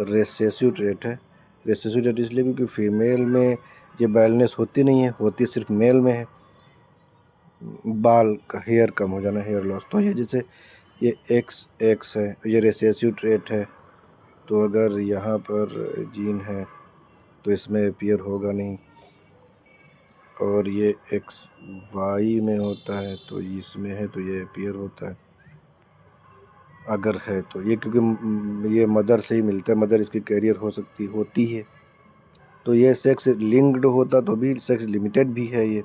रेसेसिव ट्रेट है। रेसेसिव ट्रेट इसलिए क्योंकि फीमेल में ये बैलनेस होती नहीं है, होती सिर्फ मेल में है। बाल का हेयर कम हो जाना, हेयर लॉस, तो ये जैसे ये एक्स एक्स है, ये रेसेसिव ट्रेट है, तो अगर यहाँ पर जीन है तो इसमें अपीयर होगा नहीं, और ये एक्स वाई में होता है तो इसमें है तो ये अपीयर होता है अगर है तो। ये क्योंकि ये मदर से ही मिलता है, मदर इसकी कैरियर होती है, तो ये सेक्स लिंक्ड होता तो भी सेक्स लिमिटेड भी है, ये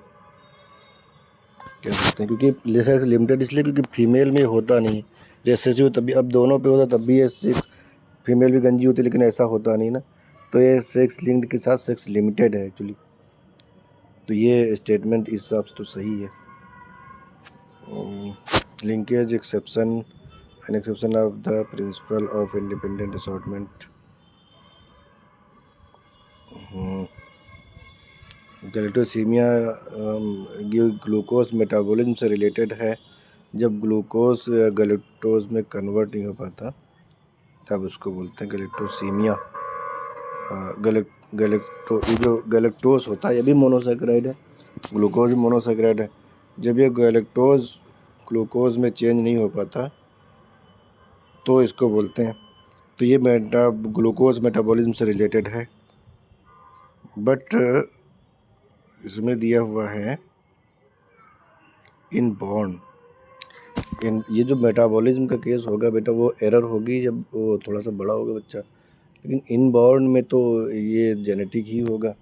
कह सकते हैं। क्योंकि सेक्स लिमिटेड इसलिए क्योंकि फीमेल में होता नहीं, रेसेसिव तभी, अब दोनों पे होता तब भी ये सेक्स फीमेल भी गंजी होती, लेकिन ऐसा होता नहीं ना, तो ये सेक्स लिंक्ड के साथ सेक्स लिमिटेड है एक्चुअली, तो ये स्टेटमेंट इस हिसाब से तो सही है। Linkage exception, an exception of the principle of independent assortment. Galactosaemia glucose metabolism से रिलेटेड है। जब ग्लूकोज गैलेक्टोज में कन्वर्ट नहीं हो पाता तब उसको बोलते हैं गैलेक्टोसीमिया। ये जो गैलेक्टोज होता है ये भी मोनोसैकेराइड है, ग्लूकोज भी मोनोसैकेराइड है। जब ये गैलेक्टोज ग्लूकोज में चेंज नहीं हो पाता तो इसको बोलते हैं, तो ये ग्लूकोज मेटाबॉलिज्म से रिलेटेड है। बट इसमें दिया हुआ है इनबॉर्न, ये जो मेटाबॉलिज्म का केस होगा बेटा वो एरर होगी जब वो थोड़ा सा बड़ा होगा बच्चा, लेकिन इनबॉर्न में तो ये जेनेटिक ही होगा,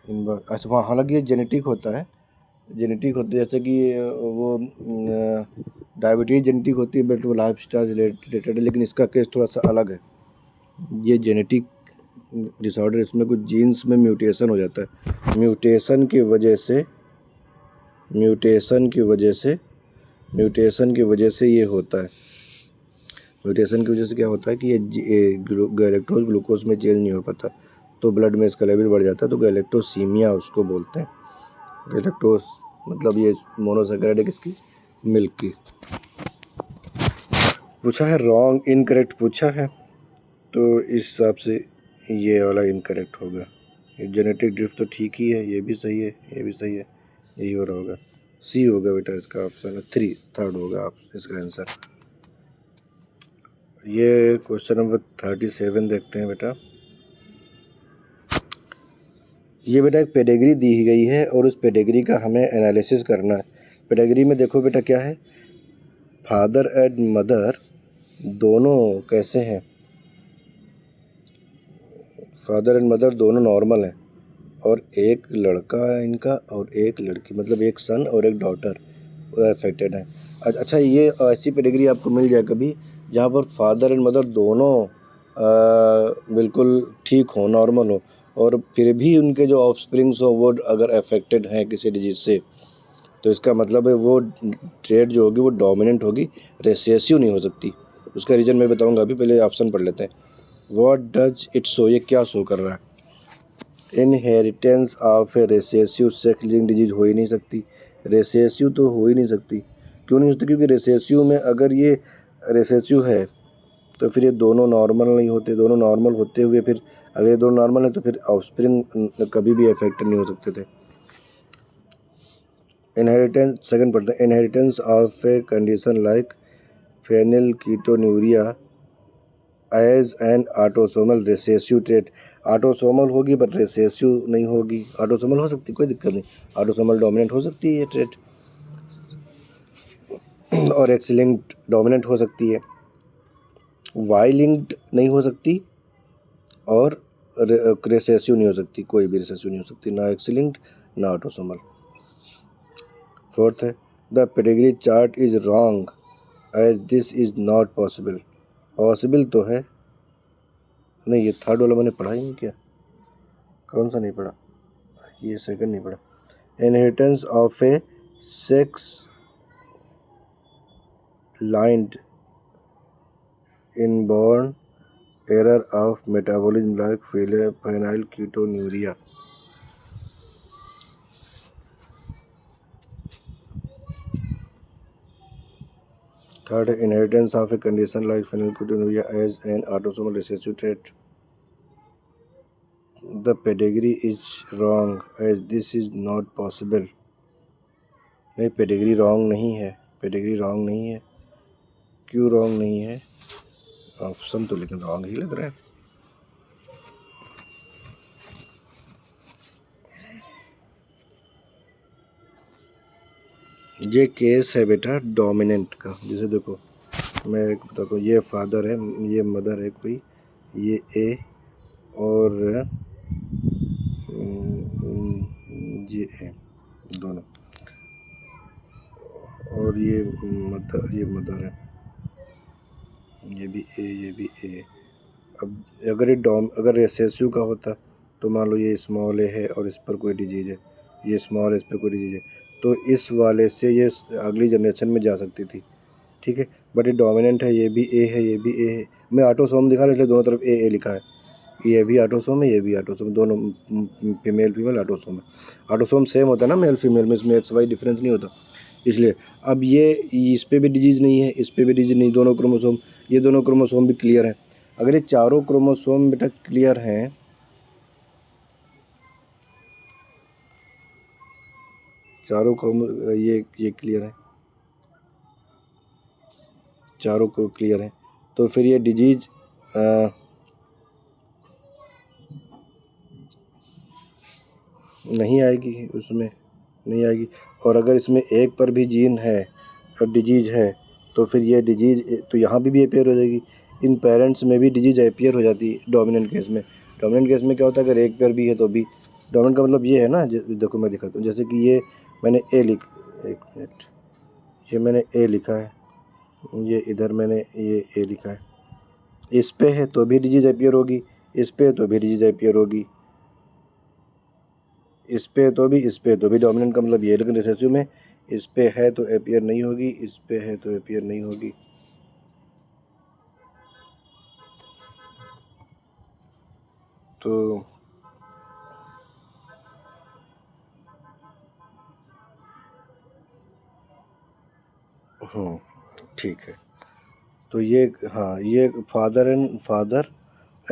इन बार अच्छा वहाँ हालांकि ये जेनेटिक होता है, जेनेटिक होती है, जैसे कि वो डायबिटीज़ जेनेटिक होती है, बट वो लाइफ स्टाइल रिलेटेड है, लेकिन इसका केस थोड़ा सा अलग है। ये जेनेटिक डिसऑर्डर, इसमें कुछ जीन्स में म्यूटेशन हो जाता है, म्यूटेशन की वजह से ये होता है। म्यूटेशन की वजह से क्या होता है कि ये गैलेक्टोज ग्लूकोज में चेंज नहीं हो पाता, तो ब्लड में इसका लेवल बढ़ जाता है, तो गैलेक्टोसीमिया उसको बोलते हैं। गैलेक्टोस मतलब ये मोनोसैकेराइड है किसकी, मिल्क की। पूछा है रॉन्ग इनकरेक्ट पूछा है, तो इस हिसाब से ये वाला इनकरेक्ट होगा। ये जेनेटिक ड्रिफ्ट तो ठीक ही है, ये भी सही है, ये भी सही है, यही हो रहा होगा, सी होगा बेटा इसका ऑप्शन 3, थर्ड होगा आप इसका आंसर। ये क्वेश्चन नंबर 37 देखते हैं बेटा। ये बेटा एक पेडिग्री दी गई है और उस पेडिग्री का हमें एनालिसिस करना है। पेडिग्री में देखो बेटा क्या है, फादर एंड मदर दोनों कैसे हैं, फादर एंड मदर दोनों नॉर्मल हैं, और एक लड़का है इनका और एक लड़की, मतलब एक सन और एक डॉटर अफेक्टेड है। अच्छा ये ऐसी पेडिग्री आपको मिल जाए कभी जहाँ पर फादर एंड मदर दोनों बिल्कुल ठीक हो, नॉर्मल हो, और फिर भी उनके जो ऑफस्प्रिंग्स हो वो अगर अफेक्टेड हैं किसी डिजीज़ से, तो इसका मतलब है वो ट्रेड जो होगी वो डोमिनेंट होगी, रेसेसिव नहीं हो सकती। उसका रीज़न मैं बताऊंगा, अभी पहले ऑप्शन पढ़ लेते हैं। व्हाट डज इट शो, ये क्या शो कर रहा है, inheritance of A recessive sex linked disease हो ही नहीं सकती, रेसेसिव तो हो ही नहीं सकती। क्यों नहीं हो सकती, क्योंकि रेसेसिव में अगर ये रेसेसिव है तो फिर ये दोनों नॉर्मल नहीं होते, दोनों नॉर्मल होते हुए फिर अगर ये दोनों नॉर्मल है तो फिर ऑफस्प्रिंग कभी भी अफेक्टेड नहीं हो सकते थे। इनहेरिटेंस सेकंड पढ़ते हैं, inheritance of a condition like phenylketonuria as an autosomal recessive trait, autosomal होगी बट रेसेसिव नहीं होगी, ऑटोसोमल हो सकती कोई दिक्कत नहीं, ऑटोसोमल डोमिनेंट हो सकती है ये ट्रेट, और एक्स लिंक्ड डोमिनेंट हो सकती है, वाई लिंक्ड नहीं हो सकती, और रेसेसिव नहीं हो सकती, कोई भी रेसेसिव नहीं हो सकती, ना एक्स लिंक्ड ना ऑटोसोमल। फोर्थ है, the pedigree chart is wrong as this is not possible, possible तो है नहीं, ये थर्ड वाला मैंने पढ़ा ही नहीं क्या, कौन सा नहीं पढ़ा, ये सेकंड नहीं पढ़ा। Inheritance of a sex linked inborn error of metabolism like phenylketonuria, third है inheritance of a condition like phenylketonuria as an autosomal recessive trait, the pedigree is wrong as this is not possible, नहीं pedigree wrong नहीं है, pedigree wrong नहीं है, क्यों wrong नहीं है, option तो लेकिन रॉन्ग ही लग रहा है। ये केस है बेटा डोमिनेंट का, जैसे देखो मैं एक बताता हूँ, ये फादर है, ये मदर है कोई, ये ए और ये ए दोनों, और ये मदर है, ये भी ए ये भी ए। अब अगर अगर रेसेसिव का होता तो मान लो ये स्मॉल ए है और इस पर कोई डिजीज है, ये स्मॉल है इस पर कोई डिजीज है, तो इस वाले से ये अगली जनरेशन में जा सकती थी, ठीक है, बट ये डोमिनेंट है, ये भी ए है ये भी ए है, मैं ऑटोसोम दिखा रहा हूँ इसलिए दोनों तरफ ए लिखा है, ये भी ऑटोसोम है ये भी ऑटोसोम, दोनों फीमेल ऑटोसोम है, ऑटोसोम सेम होता है ना मेल फीमेल में, इसमें एक्स वाई डिफरेंस नहीं होता इसलिए। अब ये इस पे भी डिजीज़ नहीं है, इस पे भी डिजीज़ नहीं, दोनों क्रोमोसोम, ये दोनों क्रोमोसोम भी क्लियर हैं। अगर ये चारों क्रोमोसोम बेटा क्लियर हैं, चारों क्रोमो ये क्लियर है, चारों को क्लियर है, तो फिर ये डिजीज नहीं आएगी, उसमें नहीं आएगी। और अगर इसमें एक पर भी जीन है और डिजीज है तो फिर ये डिजीज तो यहाँ भी अपेयर हो जाएगी, इन पेरेंट्स में भी डिजीज अपेयर हो जाती है डोमिनेंट केस में। डोमिनेंट केस में क्या होता है, अगर एक पर भी है तो भी डोमिनेंट का मतलब ये है ना, देखो मैं दिखाता हूँ, जैसे कि ये मैंने एक मिनट, ये मैंने ए लिखा है, ये इधर मैंने ये ए लिखा है, इस पे है तो भी डिजीज अपीयर होगी, इस पे तो भी डिजीज अपीयर होगी, इस पे तो भी, इस पे तो भी। डोमिनेंट का मतलब ये, लेकिन रिसेसिव में इस पे है तो अपीयर नहीं होगी, इस पे है तो अपीयर नहीं होगी। तो ठीक है। तो ये, हाँ, ये फादर एंड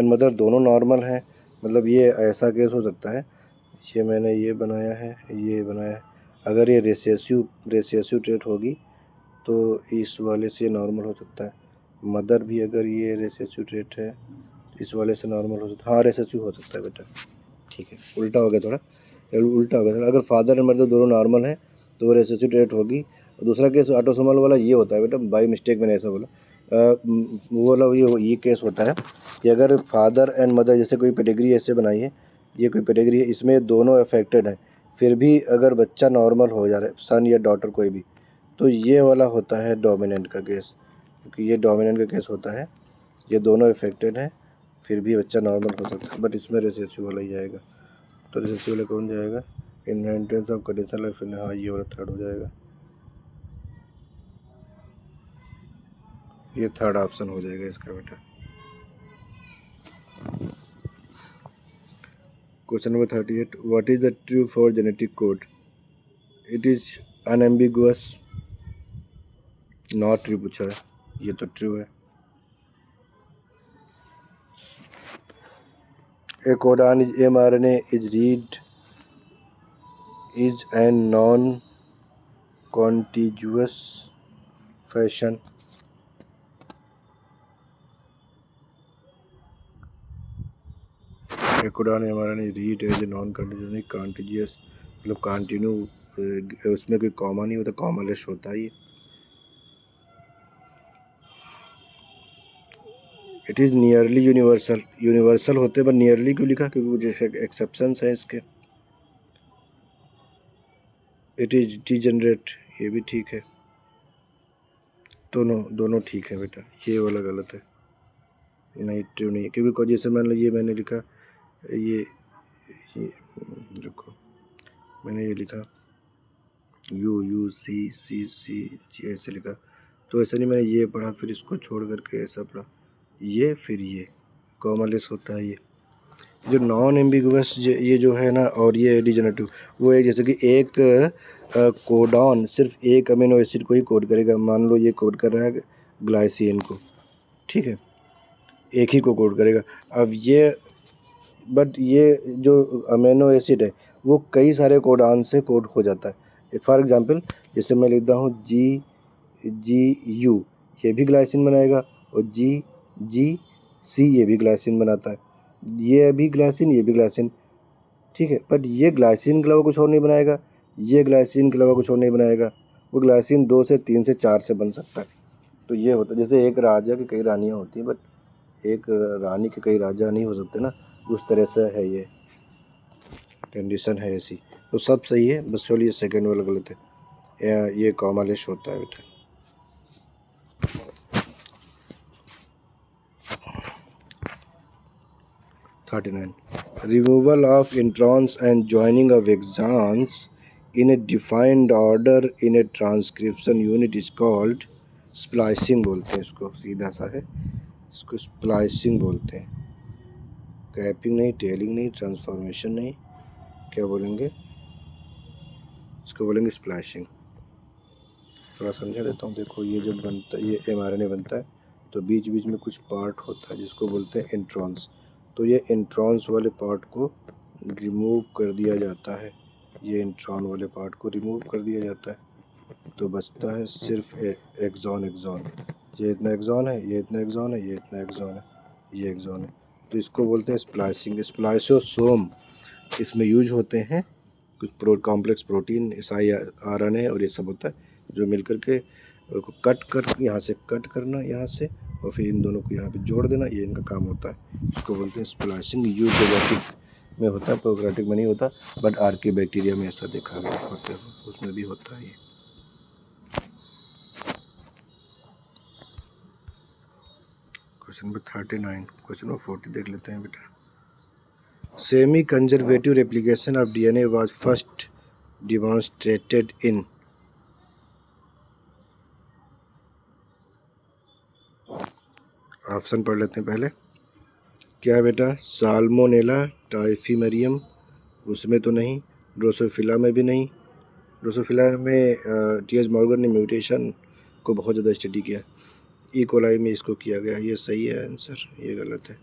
मदर दोनों नॉर्मल हैं, मतलब ये ऐसा केस हो सकता है। ये मैंने ये बनाया है, ये बनाया है, अगर ये रेसेसिव ट्रेट होगी तो इस वाले से नॉर्मल हो सकता है। मदर भी अगर ये रेसेसिव ट्रेट है, इस वाले से नॉर्मल हो सकता है। हाँ, रेसेसिव हो सकता है बेटा, ठीक है। उल्टा हो गया थोड़ा, उल्टा हो गया थोड़ा। अगर फादर एंड मदर दोनों नॉर्मल हैं तो वो रेसेसिव ट्रेट होगी। और दूसरा केस ऑटोसोमल वाला ये होता है बेटा, बाई मिस्टेक मैंने ऐसा बोला, वो वाला ये केस होता है कि अगर फादर एंड मदर, जैसे कोई पेडिग्री ऐसे बनाई है, ये कोई पेडिग्री है, इसमें दोनों अफेक्टेड हैं, फिर भी अगर बच्चा नॉर्मल हो जा रहा है, सन या डॉटर कोई भी, तो ये वाला होता है डोमिनेंट का केस, क्योंकि ये डोमिनेंट का केस होता है, ये दोनों अफेक्टेड हैं, फिर भी बच्चा नॉर्मल हो सकता है, बट इसमें रिसेसिव वाला ही आएगा। तो रिसेसिव वाला कौन जाएगा? इनहेरिटेंस ऑफ कंडीशनल लाइफ, हाँ, ये वाला थर्ड हो जाएगा, ये थर्ड ऑप्शन हो जाएगा इसका बेटा। Question number 38, what is the true for genetic code? It is unambiguous, not true पूछा है, ये तो ट्रू है। A codon is mRNA is read is a non-contiguous fashion. A codon mRNA is read as a non-contiguous, मतलब continue, उसमें कोई comma नहीं होता, कॉमालेस होता है ये। It is nearly universal, universal होते पर नियरली क्यों लिखा? क्योंकि कुछ एक्सेप्शंस हैं इसके। इट इज डिजेनरेट, ये भी ठीक है, दोनों ठीक है बेटा, ये वाला गलत है, नहीं ट्रू नहीं है, क्योंकि जैसे मान लो ये मैंने लिखा, ये रुको, मैंने ये लिखा यू सी सी सी जी ऐसे लिखा, तो ऐसा नहीं, मैंने ये पढ़ा फिर इसको छोड़ करके ऐसा पढ़ा, ये फिर ये कॉमनलेस होता है। ये जो नॉन एम्बिगुअस ये जो है ना, और ये डिजेनरेटिव, वो है जैसे कि एक कोडॉन सिर्फ एक अमीनो एसिड को ही कोड करेगा, मान लो ये कोड कर रहा है ग्लाइसिन को, ठीक है, एक ही को कोड करेगा। अब ये, बट ये जो अमीनो एसिड है वो कई सारे कोडॉन से कोड हो जाता है। फॉर एग्जांपल, जैसे मैं लिखता हूँ GU, ये भी ग्लाइसिन बनाएगा, और GC ये भी ग्लाइसिन बनाता है, ये भी ग्लाइसिन, ये भी ग्लाइसिन, ठीक है। बट ये ग्लाइसिन के अलावा कुछ और नहीं बनाएगा, ये ग्लाइसिन के अलावा कुछ और नहीं बनाएगा, वो ग्लाइसिन 2 से 3 से 4 से बन सकता है। तो ये होता है, जैसे एक राजा की कई रानियाँ होती हैं, बट एक रानी के कई राजा नहीं हो सकते ना, उस तरह से है, ये कंडीशन है ऐसी। तो सब सही है, बस केवल ये सेकंड वाला गलत है, ये कॉमालेश होता है बेटा। Removal of introns and joining of exons in a defined order in a transcription unit is called splicing, बोलते हैं इसको, सीधा सा है, इसको स्प्लाइसिंग बोलते हैं। कैपिंग नहीं, टेलिंग नहीं, ट्रांसफॉर्मेशन नहीं, क्या बोलेंगे इसको? बोलेंगे स्प्लैशिंग। थोड़ा समझा देता हूँ, देखो ये जब बनता है, ये mRNA बनता है, तो बीच बीच में कुछ पार्ट होता है जिसको बोलते हैं इंट्रॉन्स, तो ये इंट्रॉन्स वाले पार्ट को रिमूव कर दिया जाता है, ये इंट्रॉन वाले पार्ट को रिमूव कर दिया जाता है, तो बचता है सिर्फ एक्सॉन। ये इतना एक्सॉन है, ये इतना एक्सॉन है, ये इतना एक्सॉन है, ये एक्सॉन है, तो इसको बोलते हैं स्प्लाइसिंग। स्प्लाइसोसोम इसमें यूज होते हैं, कुछ कॉम्प्लेक्स प्रोटीन, RNA और ये सब होता है, जो मिलकर के कट कर, यहाँ से कट करना, यहाँ से, और फिर इन दोनों को यहाँ पे जोड़ देना, ये इनका काम होता है, इसको बोलते हैं स्प्लाइसिंग यूकेरियोटिक में होता है, प्रोकैरियोटिक में नहीं होता, बट आर्की बैक्टीरिया में ऐसा देखा गया होता है, उसमें भी होता है ये। क्वेश्चन नंबर 39, क्वेश्चन नंबर 40 देख लेते हैं बेटा। Semi conservative replication of DNA was first demonstrated in. Option पढ़ लेते हैं पहले। क्या है बेटा? साल्मोनेला टाइफीमेरियम, उसमें तो नहीं। ड्रोसोफिला में भी नहीं। ड्रोसोफिला में टी एच मॉर्गन ने म्यूटेशन को बहुत ज़्यादा स्टडी किया। ई कोलाई में इसको किया गया। ये सही है आंसर, ये गलत है।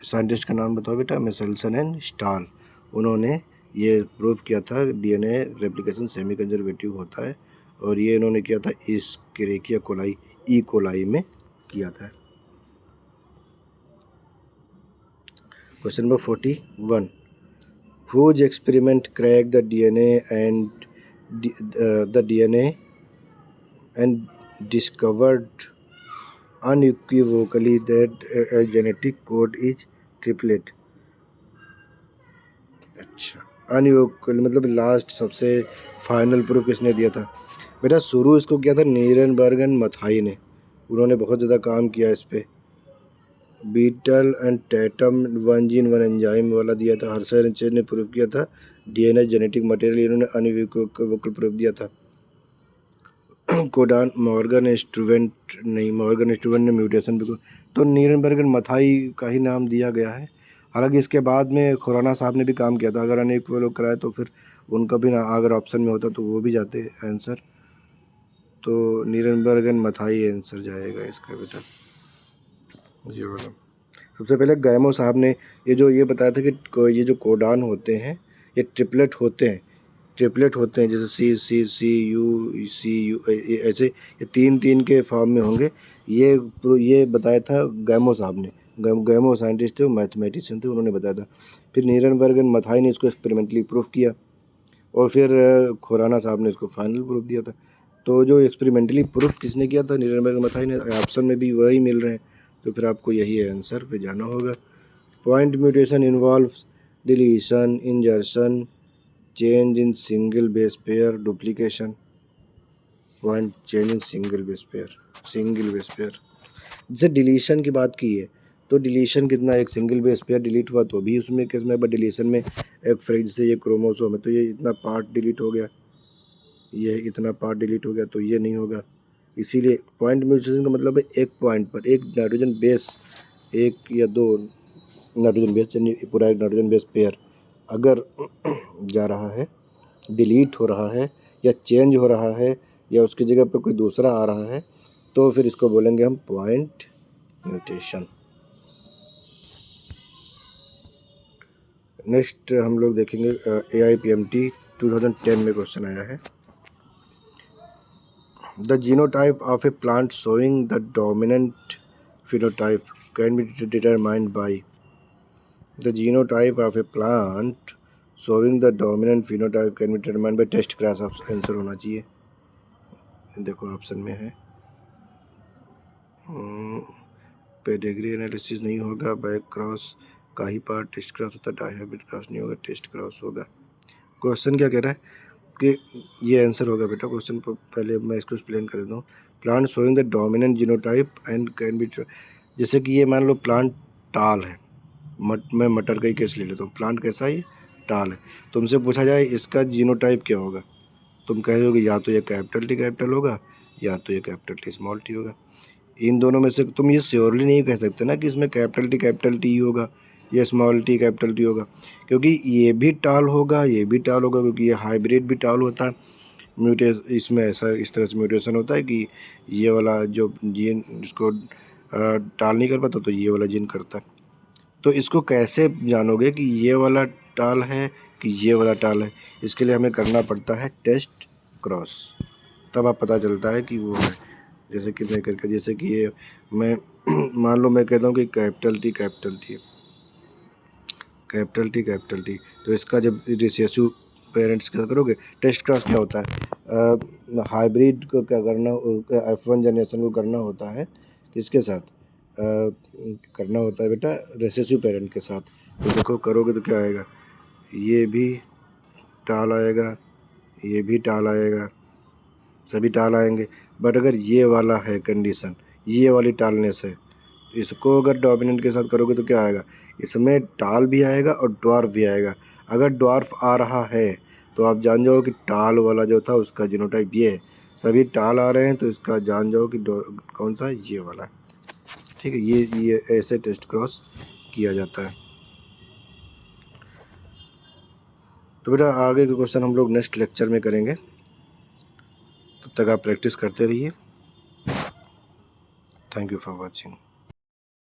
साइंटिस्ट का नाम बताओ बेटा। मिशेल्सन एंड स्टाल, उन्होंने ये प्रूव किया था डीएनए रेप्लिकेशन सेमी कंजर्वेटिव होता है, और ये इन्होंने किया था इस्केरिकिया कोलाई, ई कोलाई में किया था। Question number 41, whose experiment cracked the DNA and discovered unequivocally that a genetic code is triplet। अच्छा, अनइक्वल मतलब लास्ट सबसे फाइनल प्रूफ किसने दिया था बेटा? शुरू इसको किया था नीरेनबर्ग एंड मथाई ने, उन्होंने बहुत ज़्यादा काम किया इस पे। Beadle and Tatum one gene one enzyme वाला दिया था। हर्षेल ने प्रूव किया था डीएनए जेनेटिक मटेरियल, इन्होंने अनइक्वोकल प्रूफ दिया था। कोडान मॉर्गन स्टूवेंट नहीं, मॉर्गन स्टूवेंट ने म्यूटेशन भी। तो नीरेनबर्ग एंड मथाई का ही नाम दिया गया है। हालांकि इसके बाद में खुराना साहब ने भी काम किया था। अगर अनइक्वल कराए तो फिर उनका भी ना अगर ऑप्शन में होता तो वो भी जाते आंसर। तो नीरेनबर्ग एंड मथाई आंसर जाएगा इसका बेटा, ये वाला। सबसे पहले गैमो साहब ने ये बताया था कि ये जो कोडान होते हैं ये ट्रिपलेट होते हैं, जैसे सी सी सी यू सी यू ऐसे ये तीन के फॉर्म में होंगे। ये बताया था गैमो साहब ने। गैमो साइंटिस्ट थे, मैथमेटिशियन थे, उन्होंने बताया था। फिर नीरेनबर्ग एंड मथाई ने इसको एक्सपेरिमेंटली प्रूफ किया, और फिर खुराना साहब ने इसको फाइनल प्रूफ दिया था। तो जो एक्सपेरिमेंटली प्रूफ किसने किया था? नीरेनबर्ग मथाई ने। ऑप्शन में भी वही मिल रहे हैं, तो फिर आपको यही आंसर पे जाना होगा। Point mutation involves deletion, इंजर्शन, change in single base pair, duplication. Point change in single base pair. जैसे डिलीशन की बात की है, तो डिलीशन कितना? एक सिंगल बेस पेयर डिलीट हुआ तो भी उसमें किसमें, बट डिलीशन में एक फ्रेज से ये क्रोमोसोम है तो ये इतना पार्ट डिलीट हो गया, ये इतना पार्ट डिलीट हो गया, तो ये नहीं होगा। इसीलिए पॉइंट म्यूटेशन का मतलब है एक पॉइंट पर एक नाइट्रोजन बेस, एक या दो नाइट्रोजन बेस, यानी पूरा एक नाइट्रोजन बेस पेयर अगर जा रहा है, डिलीट हो रहा है या चेंज हो रहा है या उसकी जगह पर कोई दूसरा आ रहा है, तो फिर इसको बोलेंगे हम पॉइंट म्यूटेशन। नेक्स्ट हम लोग देखेंगे AIPMT 2010 में क्वेश्चन आया है। The genotype of a plant showing the dominant phenotype can be determined by. The genotype of a plant showing the dominant phenotype can be determined by test cross. Answer होना चाहिए, देखो option में है। Pedigree analysis नहीं होगा, back cross का ही part test cross होता है, डायहाइब्रिड क्रॉस नहीं होगा, टेस्ट क्रॉस होगा। क्वेश्चन क्या कह रहा है कि ये आंसर होगा बेटा। क्वेश्चन पर पहले मैं इसको एक्सप्लेन कर देता हूँ। Plant showing the dominant genotype and can be, जैसे कि ये मान लो प्लांट टाल है, मैं मटर का ही केस ले लेता हूँ। प्लांट कैसा है? टाल है। तुमसे पूछा जाए इसका जीनोटाइप क्या होगा, तुम कहोगे या तो ये कैपिटल टी कैपिटल होगा या तो ये कैपिटल टी स्मॉल टी होगा। इन दोनों में से तुम ये श्योरली नहीं कह सकते ना कि इसमें कैपिटल टी होगा या स्मॉल टी कैपिटल टी होगा, क्योंकि ये भी टाल होगा, ये भी टाल होगा, क्योंकि ये हाइब्रिड भी टाल होता है। इसमें ऐसा इस तरह से म्यूटेशन होता है कि ये वाला जो जीन इसको टाल नहीं कर पाता तो ये वाला जीन करता है। तो इसको कैसे जानोगे कि ये वाला टाल है कि ये वाला टाल है? इसके लिए हमें करना पड़ता है टेस्ट क्रॉस, तब आप पता चलता है कि वो है। जैसे कि मैं करके, जैसे कि ये मैं मान लो मैं कहता हूँ कि कैपिटल टी, तो इसका जब रिसेसिव पेरेंट्स क्या करोगे, टेस्ट क्रॉस क्या होता है? हाइब्रिड को क्या करना, F1 जनरेशन को करना होता है किसके साथ? करना होता है बेटा रिसेसिव पेरेंट के साथ। तो देखो करोगे तो क्या आएगा, ये भी टाल आएगा, ये भी टाल आएगा, सभी टाल आएंगे। बट अगर ये वाला है कंडीशन, ये वाली टालनेस है, इसको अगर डोमिनेंट के साथ करोगे तो क्या आएगा, इसमें टाल भी आएगा और ड्वार्फ भी आएगा। अगर ड्वार्फ आ रहा है तो आप जान जाओ कि टाल वाला जो था उसका जीनोटाइप ये है। सभी टाल आ रहे हैं तो इसका जान जाओ कि कौन सा है, ये वाला है। ठीक है, ये ऐसे टेस्ट क्रॉस किया जाता है। तो बेटा आगे के क्वेश्चन हम लोग नेक्स्ट लेक्चर में करेंगे, तब तक आप प्रैक्टिस करते रहिए। Thank you for watching.